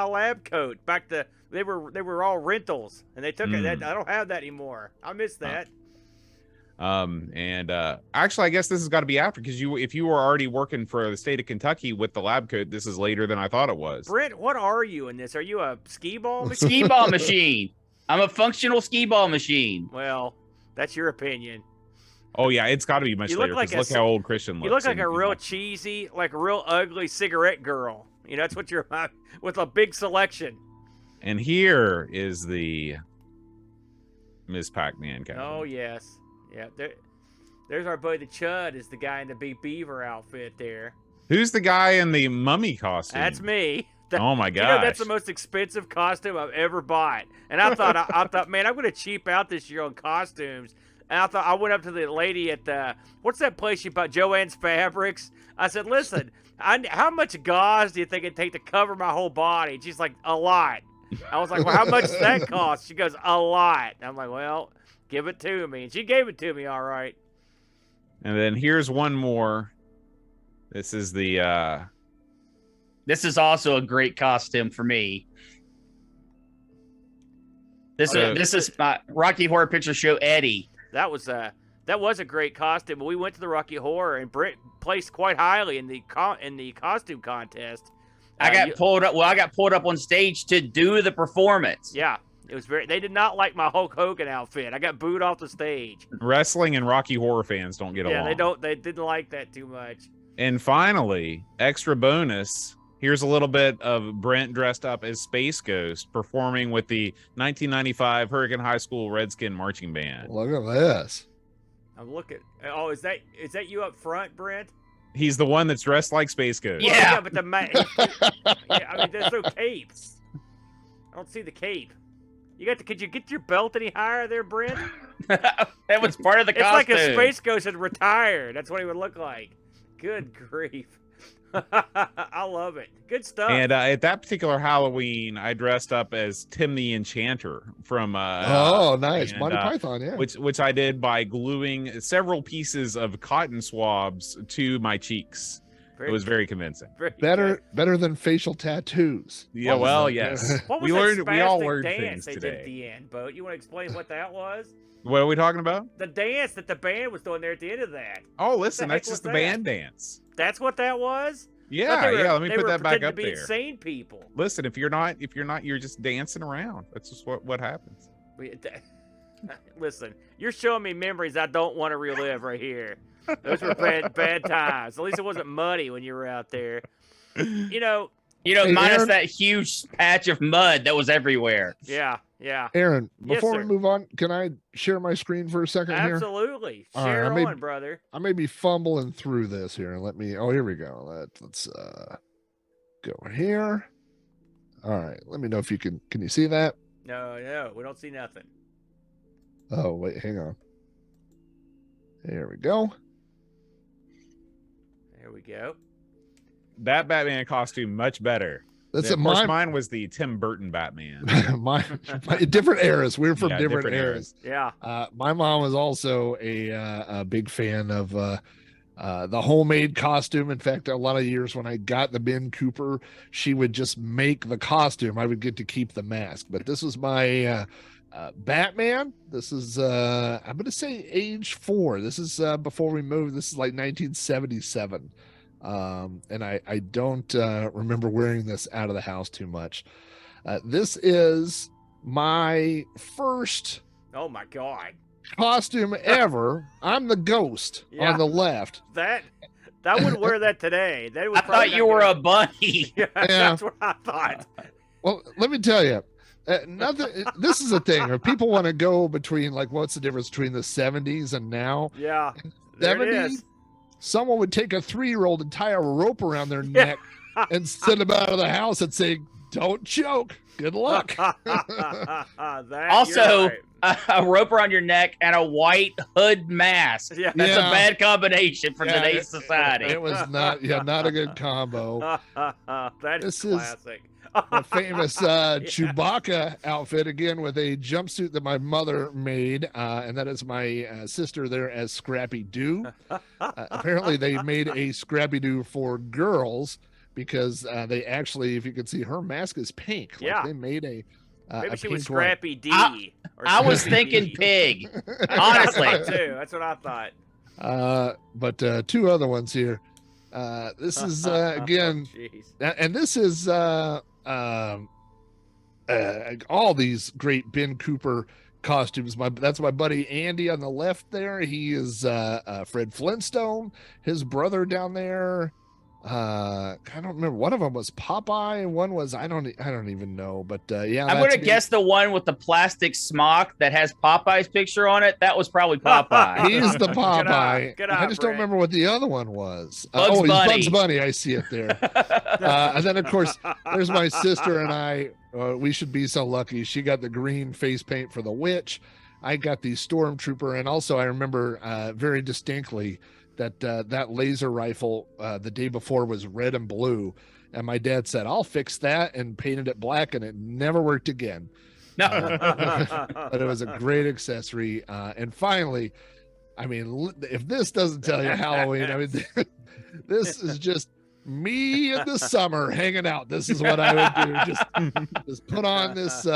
C: lab coat back to they were all rentals, and they took it. I don't have that anymore. I miss that.
E: Actually, I guess this has got to be after, because if you were already working for the state of Kentucky with the lab coat, this is later than I thought it was.
C: Brent, what are you in this? Are you a skee ball machine?
K: Skee ball machine. I'm a functional skee ball machine.
C: Well, that's your opinion.
E: Oh yeah, it's got to be much later. Like look how old Christian looks.
C: You look like a real cheesy, like a real ugly cigarette girl. You know, that's what you're with a big selection.
E: And here is the Miss Pac-Man costume.
C: Oh yes. Yeah, there's our buddy the Chud is the guy in the big beaver outfit there.
E: Who's the guy in the mummy costume?
C: That's me.
E: Oh my gosh.
C: You know, that's the most expensive costume I've ever bought. And I thought, man, I'm going to cheap out this year on costumes. And I went up to the lady at the, what's that place you bought, Joann's Fabrics? I said, listen, how much gauze do you think it'd take to cover my whole body? And she's like, a lot. I was like, well, how much does that cost? She goes, a lot. I'm like, well, give it to me. And she gave it to me, all right.
E: And then here's one more. This is the
K: This is also a great costume for me. This is my Rocky Horror Picture Show Eddie.
C: That was a great costume. We went to the Rocky Horror and Britt placed quite highly in the costume contest.
K: I got pulled up on stage to do the performance.
C: Yeah. It was they did not like my Hulk Hogan outfit. I got booed off the stage.
E: Wrestling and Rocky Horror fans don't get along.
C: Yeah, they didn't like that too much.
E: And finally, extra bonus, here's a little bit of Brent dressed up as Space Ghost performing with the 1995 Hurricane High School Redskin Marching Band.
D: Look at this.
C: I'm looking. Oh, is that you up front, Brent?
E: He's the one that's dressed like Space Ghost.
C: Well, yeah, but I mean, there's no cape. I don't see the cape. Could you get your belt any higher there, Brent?
K: That was part of the costume.
C: It's like a Space Ghost had retired. That's what he would look like. Good grief. I love it. Good stuff.
E: And at that particular Halloween, I dressed up as Tim the Enchanter from
D: nice. Monty Python, yeah.
E: Which I did by gluing several pieces of cotton swabs to my cheeks. It was very convincing.
D: Better than facial tattoos.
E: Yeah, well, yes.
C: What was
E: we all learned
C: dance
E: things
C: they
E: today.
C: did at the end, Boat? You want to explain what that was?
E: What are we talking about?
C: The dance that the band was doing there at the end of that.
E: Oh, listen, that's just the band dance.
C: That's what that was?
E: Yeah, let me put that back up there.
C: To be insane people.
E: Listen, if you're not, you're just dancing around. That's just what happens.
C: Listen, you're showing me memories I don't want to relive right here. Those were bad times. At least it wasn't muddy when you were out there. Hey,
K: minus
D: Aaron,
K: that huge patch of mud that was everywhere.
C: Yeah.
D: Aaron, before we move on, can I share my screen for a second here?
C: Absolutely. Share on, brother.
D: I may be fumbling through this here. Here we go. Let's go here. All right. Let me know if you can you see that?
C: No, we don't see nothing.
D: Oh, wait, hang on. There we go.
C: There we go.
E: That Batman costume much better. Mine was the Tim Burton Batman.
D: my different eras. We're from different eras.
C: Yeah.
D: My mom was also a big fan of the homemade costume. In fact, a lot of years when I got the Ben Cooper, she would just make the costume. I would get to keep the mask. But this was my Batman. This is I'm gonna say age 4. This is before we moved. This is like 1977. And I don't remember wearing this out of the house too much. This is my first
C: oh my god
D: costume ever. I'm the ghost on the left.
C: That would wear that today.
K: I thought you were a bunny.
C: That's what I thought.
D: Well, let me tell you, Nothing. This is the thing. If people want to go between, like, what's the difference between the 70s and now?
C: Yeah. There it
D: 70s,
C: is.
D: someone would take a 3-year-old and tie a rope around their neck and send them out of the house and say, "Don't choke. Good luck."
K: Also, a rope around your neck and a white hood mask.
C: Yeah.
K: That's a bad combination for today's society.
D: It was not a good combo.
C: That is
D: This is-
C: classic.
D: The famous Chewbacca outfit, again with a jumpsuit that my mother made, and that is my sister there as Scrappy Doo. Apparently, they made a Scrappy Doo for girls because they actually, if you can see, her mask is pink. Like,
C: Yeah.
D: they made a
C: Maybe she was
D: pink one.
C: Scrappy D. or
K: I was
C: Scrappy
K: thinking
C: D.
K: pig.
C: Honestly,
K: Honestly.
C: too. That's what I thought.
D: But two other ones here. This is again,
C: Jeez.
D: and this is all these great Ben Cooper costumes. That's my buddy Andy on the left there. He is Fred Flintstone. His brother down there. I don't remember. One of them was Popeye, and one was I don't even know. But yeah,
K: I'm
D: that's
K: gonna
D: me.
K: guess the one with the plastic smock that has Popeye's picture on it. That was probably Popeye.
D: He's the Popeye.
C: Good
D: I
C: eye,
D: just don't
C: Brent.
D: remember what the other one was.
K: Bugs
D: he's
K: Bunny.
D: Bugs Bunny. I see it there. And then, of course, there's my sister and I. We should be so lucky. She got the green face paint for the witch. I got the stormtrooper, and also I remember very distinctly that laser rifle the day before was red and blue, and my dad said, "I'll fix that," and painted it black, and it never worked again.
K: No.
D: But it was a great accessory. And finally, I mean, if this doesn't tell you Halloween, I mean, this is just me in the summer hanging out. This is what I would do. Just put on this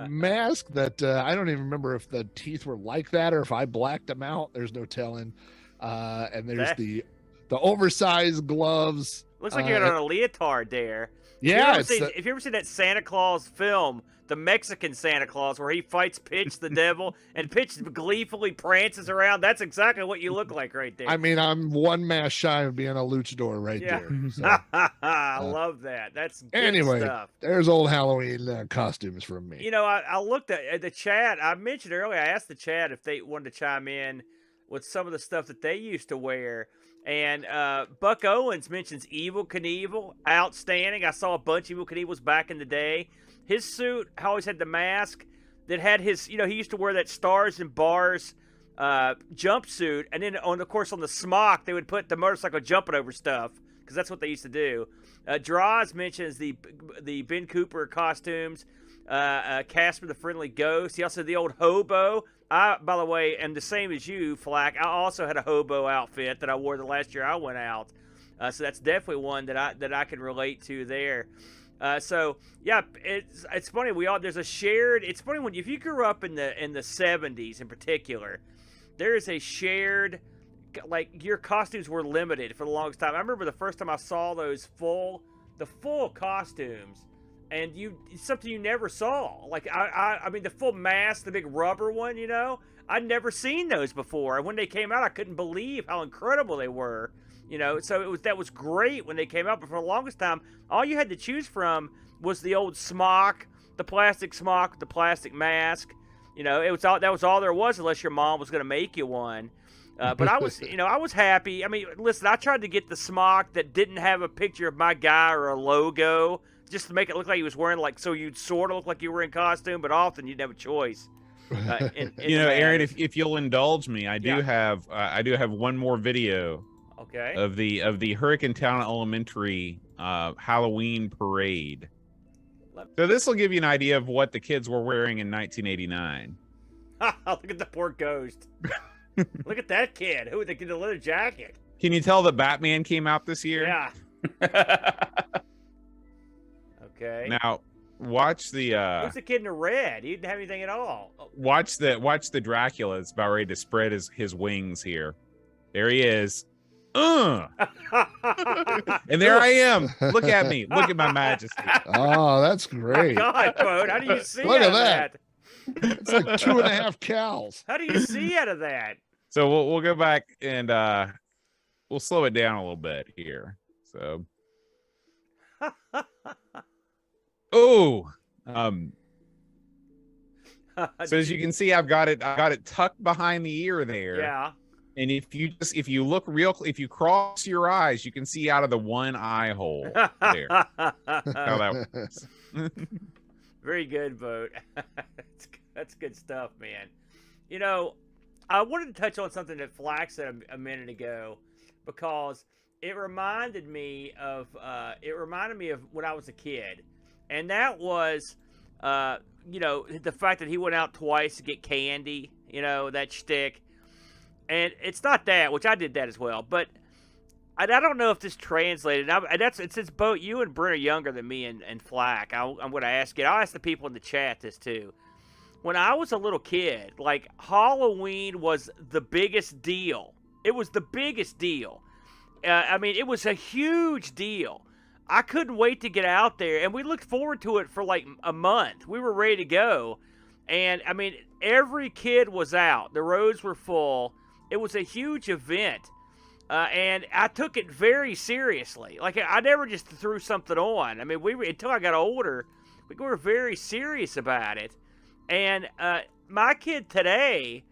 D: mask that I don't even remember if the teeth were like that or if I blacked them out. There's no telling. And there's the oversized gloves.
C: Looks like you're on a leotard there.
D: Yeah.
C: If you ever seen that Santa Claus film, the Mexican Santa Claus, where he fights Pitch the devil and Pitch gleefully prances around, that's exactly what you look like right there.
D: I mean, I'm one mass shy of being a luchador right there. So,
C: I love that. That's good
D: anyway,
C: stuff.
D: there's old Halloween costumes from me.
C: You know, I looked at the chat. I mentioned earlier, I asked the chat if they wanted to chime in with some of the stuff that they used to wear. And Buck Owens mentions Evil Knievel. Outstanding. I saw a bunch of Evil Knievels back in the day. His suit always had the mask that had his, he used to wear that Stars and Bars jumpsuit. And then, of course, on the smock, they would put the motorcycle jumping over stuff because that's what they used to do. Draws mentions the Ben Cooper costumes. Casper the Friendly Ghost. He also had the old hobo. I, by the way, am the same as you, Flack. I also had a hobo outfit that I wore the last year I went out. So that's definitely one that I can relate to there. So yeah, it's funny. There's a shared. It's funny if you grew up in the 70s in particular, there is a shared, like, your costumes were limited for the longest time. I remember the first time I saw those full costumes. And it's something you never saw. Like, I mean, the full mask, the big rubber one, I'd never seen those before. And when they came out, I couldn't believe how incredible they were, So that was great when they came out. But for the longest time, all you had to choose from was the old smock, the plastic smock, the plastic mask. That was all there was, unless your mom was going to make you one. But I was, I was happy. I mean, listen, I tried to get the smock that didn't have a picture of my guy or a logo, just to make it look like he was wearing, like, so you'd sort of look like you were in costume, but often you'd have a choice.
E: Aaron, if you'll indulge me, I do have one more video.
C: Okay.
E: Of the Hurricane Town Elementary Halloween parade. So this will give you an idea of what the kids were wearing in 1989.
C: Look at the poor ghost. Look at that kid. Who, the leather jacket?
E: Can you tell that Batman came out this year?
C: Yeah. Okay.
E: Now, watch the.
C: Who's the kid in the red? He didn't have anything at all.
E: Watch the Dracula. It's about ready to spread his wings here. There he is. And there I am. Look at me. Look at my majesty.
D: Oh, that's great.
C: God, Boat, how do you see
D: Look
C: out
D: at
C: of
D: that? It's like 2.5 cows.
C: How do you see out of that?
E: So we'll go back and we'll slow it down a little bit here. So. So as you can see, I've got it tucked behind the ear there.
C: Yeah.
E: And if you look if you cross your eyes, you can see out of the one eye hole there. How that works.
C: Very good, Boat. That's good stuff, man. You know, I wanted to touch on something that Flack said a minute ago, because it reminded me of when I was a kid, and that was you know, the fact that he went out twice to get candy, you know, that shtick. And it's not that, which I did that as well, but I don't know if this translated. Since Boat, you and Brent are younger than me and Flack, I'm going to ask you. I'll ask the people in the chat this too. When I was a little kid, like, Halloween was the biggest deal. It was the biggest deal. I mean, it was a huge deal. I couldn't wait to get out there, and we looked forward to it for like a month. We were ready to go, and I mean, every kid was out. The roads were full. It was a huge event, and I took it very seriously. Like, I never just threw something on. I mean, until I got older, we were very serious about it. And my kid today,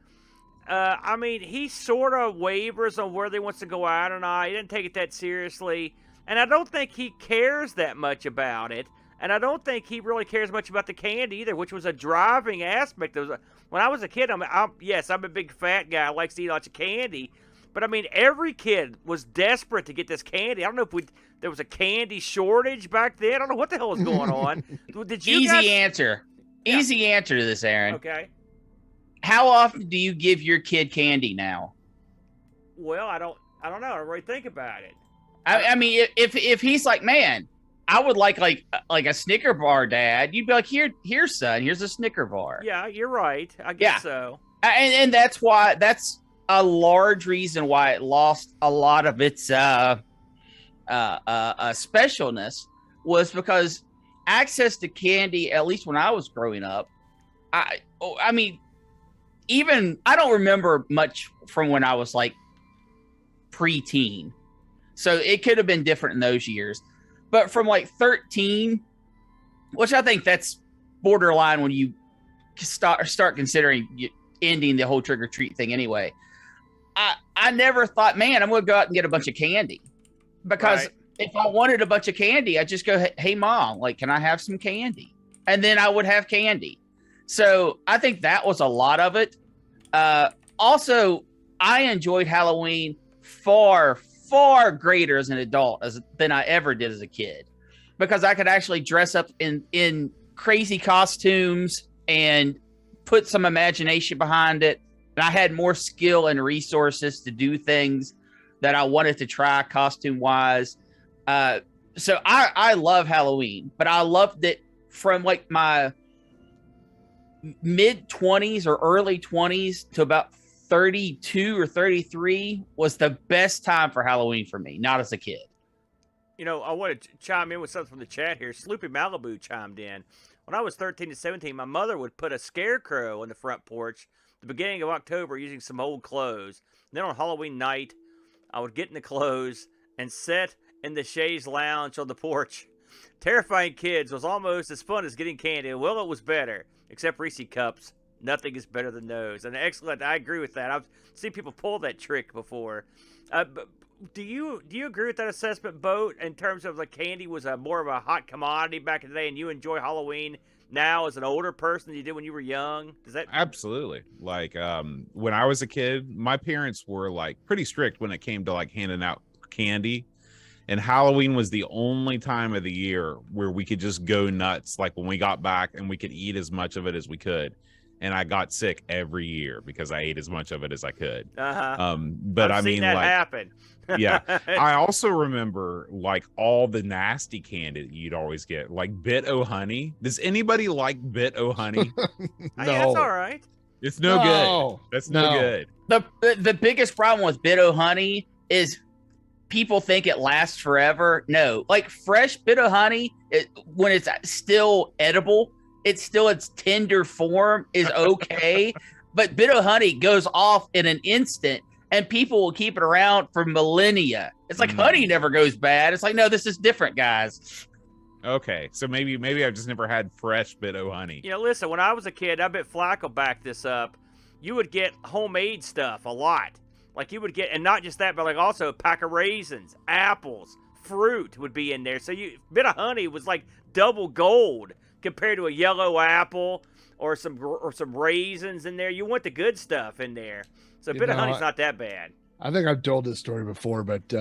C: I mean, he sort of wavers on whether he wants to go out or not. He didn't take it that seriously, and I don't think he cares that much about it. And I don't think he really cares much about the candy either, which was a driving aspect. When I was a kid, I'm a big fat guy. I like to eat lots of candy. But, I mean, every kid was desperate to get this candy. I don't know if there was a candy shortage back then. I don't know what the hell was going on. Did you
K: Easy answer to this, Aaron.
C: Okay.
K: How often do you give your kid candy now?
C: Well, I don't know. I don't really think about it.
K: I mean, if he's like, man, I would like a Snicker bar, Dad. You'd be like, here, son. Here's a Snicker bar.
C: Yeah, you're right. I guess so.
K: And that's a large reason why it lost a lot of its specialness, was because access to candy, at least when I was growing up, I mean, even I don't remember much from when I was like preteen, so it could have been different in those years. But from like 13, which I think that's borderline when you start considering ending the whole trick or treat thing anyway. I never thought, man, I'm going to go out and get a bunch of candy, because if I wanted a bunch of candy, I'd just go, hey, Mom, like, can I have some candy? And then I would have candy. So I think that was a lot of it. Also, I enjoyed Halloween far greater as an adult than I ever did as a kid, because I could actually dress up in crazy costumes and put some imagination behind it. And I had more skill and resources to do things that I wanted to try costume wise. So I love Halloween, but I loved it from like my mid 20s or early 20s to about 32 or 33 was the best time for Halloween for me, not as a kid.
C: You know, I want to chime in with something from the chat here. Sloopy Malibu chimed in. When I was 13 to 17, my mother would put a scarecrow on the front porch at the beginning of October using some old clothes. And then on Halloween night, I would get in the clothes and sit in the chaise lounge on the porch. Terrifying kids was almost as fun as getting candy. Well, it was better, except Reese Cups. Nothing is better than those. And excellent. I agree with that. I've seen people pull that trick before. But do you agree with that assessment, Boat, in terms of the candy was more of a hot commodity back in the day, and you enjoy Halloween now as an older person than you did when you were young? Does that
E: Absolutely. Like when I was a kid, my parents were like pretty strict when it came to like handing out candy. And Halloween was the only time of the year where we could just go nuts. Like when we got back and we could eat as much of it as we could. And I got sick every year because I ate as much of it as I could. But
C: I've seen that happen.
E: Yeah. I also remember like all the nasty candy that you'd always get, like Bit-O-Honey. Does anybody like Bit-O-Honey?
C: No. That's all right.
E: It's no good. That's no good.
K: The biggest problem with Bit-O-Honey is people think it lasts forever. No, like fresh Bit-O-Honey, when it's still edible, it's still its tender form is okay. But Bit-O-Honey goes off in an instant, and people will keep it around for millennia. It's like honey never goes bad. It's like, no, this is different, guys.
E: Okay, so maybe I've just never had fresh bit of honey.
C: You know, listen, when I was a kid, I bet Flack will back this up. You would get homemade stuff a lot. Like you would get, and not just that, but like also a pack of raisins, apples, fruit would be in there. So a bit of honey was like double gold compared to a yellow apple or some raisins in there. You want the good stuff in there. So a bit of honey's not that bad.
D: I think I've told this story before, but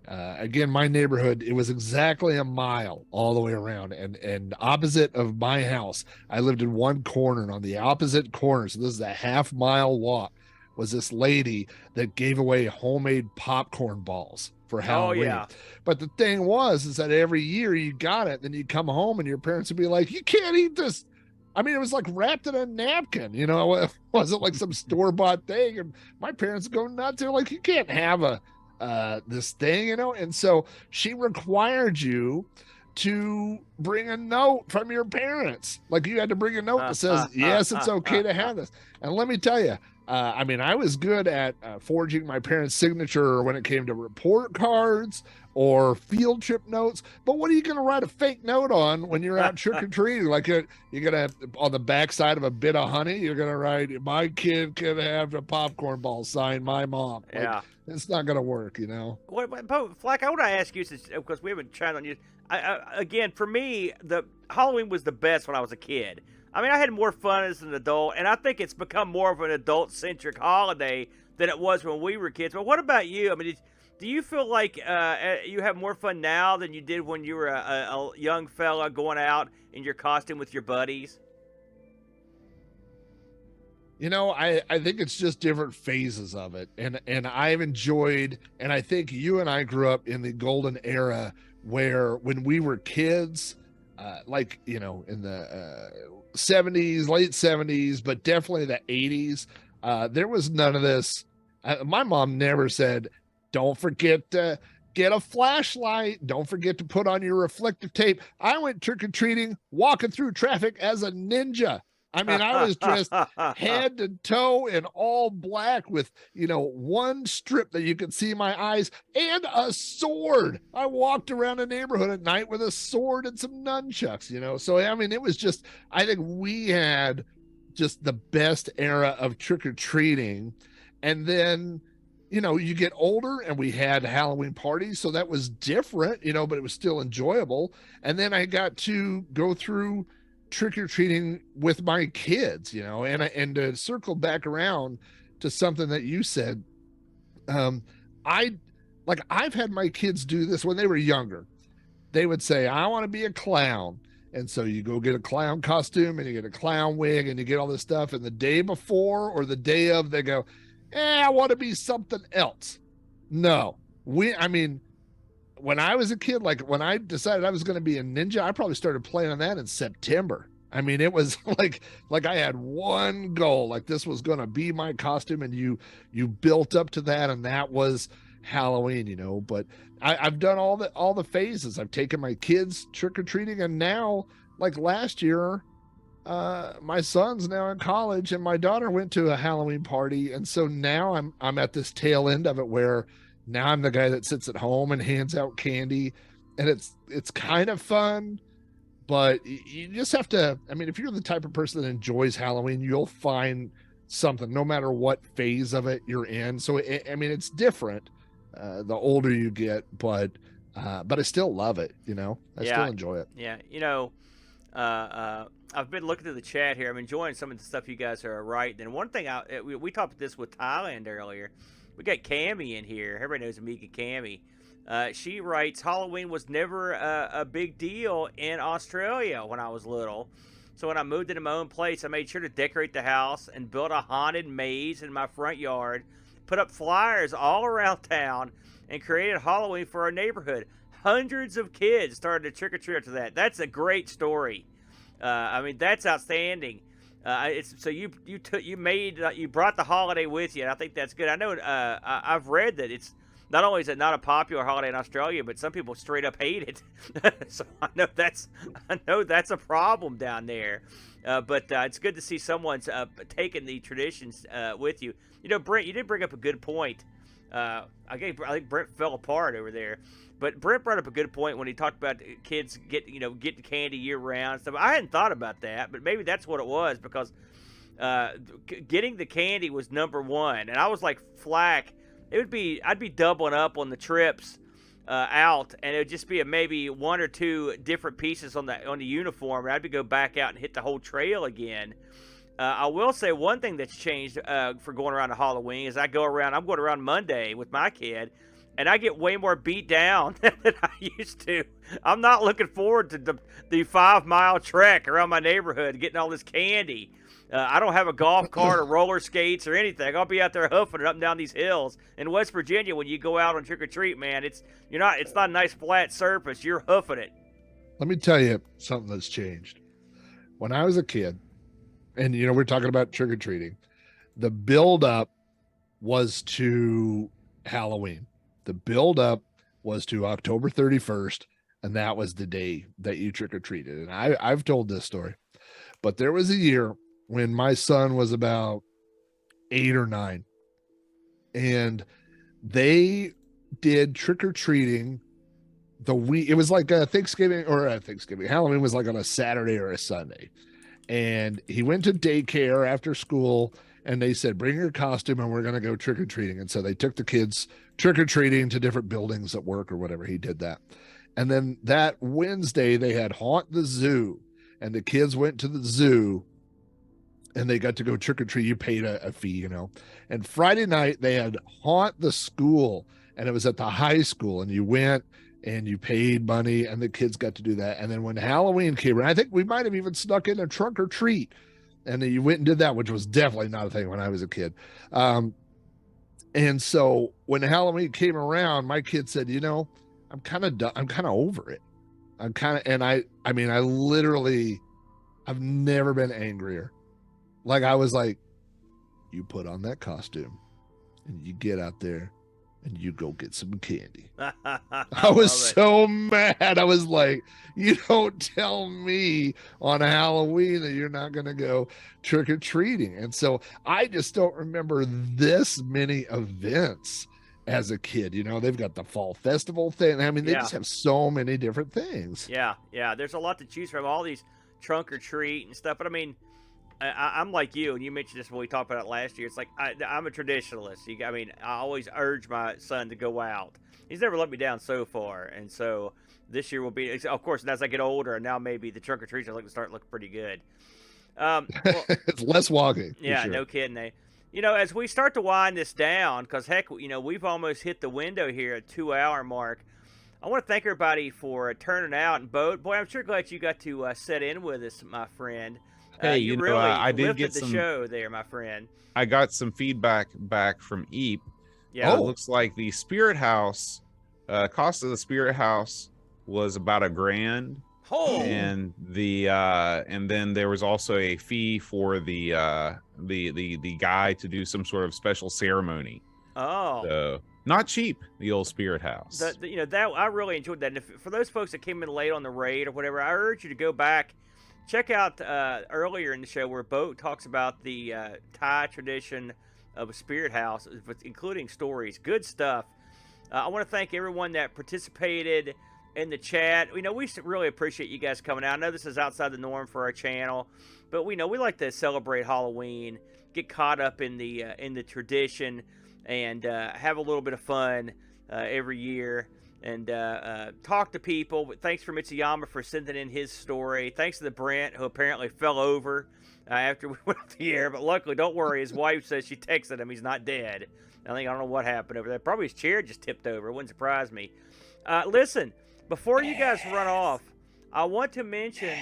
D: again, my neighborhood, it was exactly a mile all the way around. And opposite of my house, I lived in one corner, and on the opposite corner, so this is a half-mile walk, was this lady that gave away homemade popcorn balls for Halloween.
C: Oh, yeah.
D: But the thing is that every year you got it, then you come home and your parents would be like, you can't eat this. I mean, it was like wrapped in a napkin, you know, it wasn't like some store-bought thing. And my parents go nuts. They're like, you can't have this thing, you know? And so she required you to bring a note from your parents. Like you had to bring a note that says, yes, it's okay to have this. And let me tell you, I mean, I was good at forging my parents' signature when it came to report cards or field trip notes. But what are you going to write a fake note on when you're out trick-or-treating? Like you're going to, on the backside of a bit of honey, you're going to write, my kid can have a popcorn ball signed my mom. Like,
C: yeah.
D: It's not going to work, you know?
C: But Flack, I want to ask you, because we haven't tried on you. Again, for me, the Halloween was the best when I was a kid. I mean, I had more fun as an adult, and I think it's become more of an adult-centric holiday than it was when we were kids. But what about you? I mean, do you feel like you have more fun now than you did when you were a young fella going out in your costume with your buddies?
D: You know, I think it's just different phases of it. And I've enjoyed, and I think you and I grew up in the golden era where when we were kids, like, you know, in the 70s, late 70s, but definitely the 80s, there was none of this. My mom never said, don't forget to get a flashlight. Don't forget to put on your reflective tape. I went trick-or-treating, walking through traffic as a ninja. I mean, I was dressed head to toe in all black with, you know, one strip that you could see my eyes and a sword. I walked around the neighborhood at night with a sword and some nunchucks, you know? So, I mean, it was just, I think we had just the best era of trick-or-treating. And then, you know, you get older and we had Halloween parties. So that was different, you know, but it was still enjoyable. And then I got to go through trick-or-treating with my kids, you know, and to circle back around to something that you said, I've had my kids do this when they were younger. They would say, I want to be a clown. And so you go get a clown costume and you get a clown wig and you get all this stuff. And the day before or the day of, they go, I want to be something else. No, when I was a kid, like when I decided I was going to be a ninja, I probably started playing on that in September. I mean, it was like I had one goal, like this was going to be my costume, and you built up to that, and that was Halloween, you know. But I've done all the phases. I've taken my kids trick-or-treating, and now, like last year, my son's now in college, and my daughter went to a Halloween party, and so now I'm at this tail end of it where now I'm the guy that sits at home and hands out candy, and it's kind of fun, but you just have to, I mean, if you're the type of person that enjoys Halloween, you'll find something no matter what phase of it you're in. So, I mean, it's different the older you get, but I still love it, you know? I still enjoy it.
C: Yeah, you know, I've been looking through the chat here. I'm enjoying some of the stuff you guys are writing. And one thing, we talked about this with Thailand earlier. We got Cammy in here. Everybody knows Amigo Cammy. She writes, Halloween was never a big deal in Australia when I was little. So when I moved into my own place, I made sure to decorate the house and built a haunted maze in my front yard, put up flyers all around town, and created Halloween for our neighborhood. Hundreds of kids started to trick-or-treat after that. That's a great story. I mean, that's outstanding. So you brought the holiday with you, and I think that's good. I know I've read that it's not only is it not a popular holiday in Australia, but some people straight up hate it. So I know that's a problem down there. But it's good to see someone's taking the traditions with you. You know, Brent, you did bring up a good point. I think Brent fell apart over there. But Brent brought up a good point when he talked about kids getting candy year round and stuff. I hadn't thought about that, but maybe that's what it was, because getting the candy was number one. And I was like, Flack, I'd be doubling up on the trips out, and it would just be maybe one or two different pieces on the uniform, and I'd go back out and hit the whole trail again. I will say one thing that's changed for going around to Halloween is I'm going around Monday with my kid, and I get way more beat down than I used to. I'm not looking forward to the 5-mile trek around my neighborhood getting all this candy. I don't have a golf cart or roller skates or anything. I'll be out there hoofing it up and down these hills. In West Virginia, when you go out on trick or treat, man, it's not a nice flat surface. You're hoofing it.
D: Let me tell you something that's changed. When I was a kid, and we're talking about trick or treating, the build up was to Halloween. The build up was to October 31st, and that was the day that you trick or treated. And I've told this story, but there was a year when my son was about 8 or 9, and they did trick or treating the week. It was like Thanksgiving. Halloween was like on a Saturday or a Sunday, and he went to daycare after school, and they said, bring your costume and we're going to go trick or treating. And so they took the kids trick or treating to different buildings at work or whatever. He did that. And then that Wednesday they had Haunt the Zoo, and the kids went to the zoo and they got to go trick or treat. You paid a fee, And Friday night they had Haunt the School, and it was at the high school, and you went and you paid money, and the kids got to do that. And then when Halloween came around, I think we might have even snuck in a trunk or treat, and then you went and did that, which was definitely not a thing when I was a kid. And so when Halloween came around, my kid said, I'm kind of done. I'm kind of over it. I literally, I've never been angrier. Like, I was like, you put on that costume and you get out there and you go get some candy. I was so mad. I was like, you don't tell me on Halloween that you're not going to go trick or treating. And so I just don't remember this many events as a kid. They've got the fall festival thing. I mean, they just have so many different things.
C: Yeah. There's a lot to choose from, all these trunk or treat and stuff. But I mean, I'm like you, and you mentioned this when we talked about it last year. It's like I'm a traditionalist. I always urge my son to go out. He's never let me down so far, and so this year will be. Of course, as I get older, and now maybe the trunk or treats are looking pretty good.
D: It's less walking.
C: Yeah,
D: sure.
C: No kidding. As we start to wind this down, because heck, we've almost hit the window here at 2-hour mark. I want to thank everybody for turning out. And Boat, boy, I'm sure glad you got to set in with us, my friend.
E: Hey,
C: you really
E: I did
C: lifted
E: get
C: the show there, my friend.
E: I got some feedback back from Eep.
C: Yeah.
E: It looks like the Spirit House, cost of the Spirit House was about $1,000.
C: Oh.
E: And and then there was also a fee for the guy to do some sort of special ceremony.
C: Oh.
E: So not cheap, the old Spirit House.
C: That I really enjoyed that. And for those folks that came in late on the raid or whatever, I urge you to go back. Check out earlier in the show where Boat talks about the Thai tradition of a spirit house, including stories. Good stuff. I want to thank everyone that participated in the chat. We really appreciate you guys coming out. I know this is outside the norm for our channel, but we like to celebrate Halloween, get caught up in the tradition, and have a little bit of fun every year. And talk to people. Thanks for Mitsuyama for sending in his story. Thanks to the Brent, who apparently fell over after we went off the air. But luckily, don't worry, his wife says she texted him. He's not dead. I don't know what happened over there. Probably his chair just tipped over. It wouldn't surprise me. Listen, before you guys run off, I want to mention...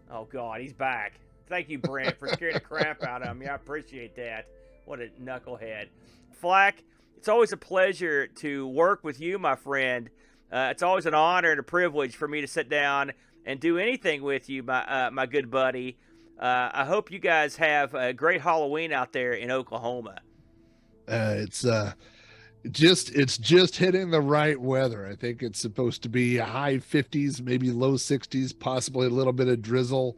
C: Oh, God, he's back. Thank you, Brent, for scaring the crap out of me. I appreciate that. What a knucklehead. Flack, it's always a pleasure to work with you, my friend. It's always an honor and a privilege for me to sit down and do anything with you, my good buddy. I hope you guys have a great Halloween out there in Oklahoma.
D: It's just hitting the right weather. I think it's supposed to be high 50s, maybe low 60s, possibly a little bit of drizzle.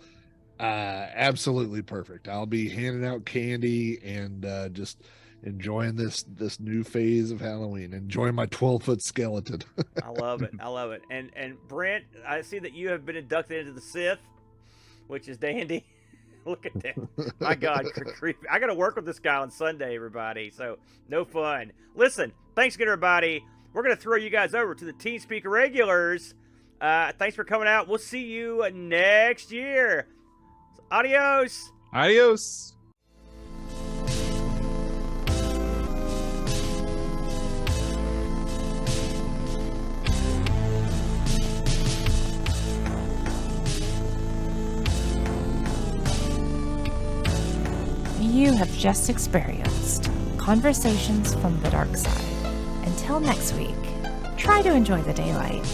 D: Absolutely perfect. I'll be handing out candy and just enjoying this new phase of Halloween, enjoying my 12-foot skeleton.
C: I love it. I love it. And Brent, I see that you have been inducted into the Sith, which is dandy. Look at that. My God, creepy. I got to work with this guy on Sunday, everybody. So no fun. Listen, thanks again, everybody. We're going to throw you guys over to the Teen Speaker regulars. Thanks for coming out. We'll see you next year. Adios.
E: Adios.
B: You have just experienced Conversations from the Darkside. Until next week, try to enjoy the daylight.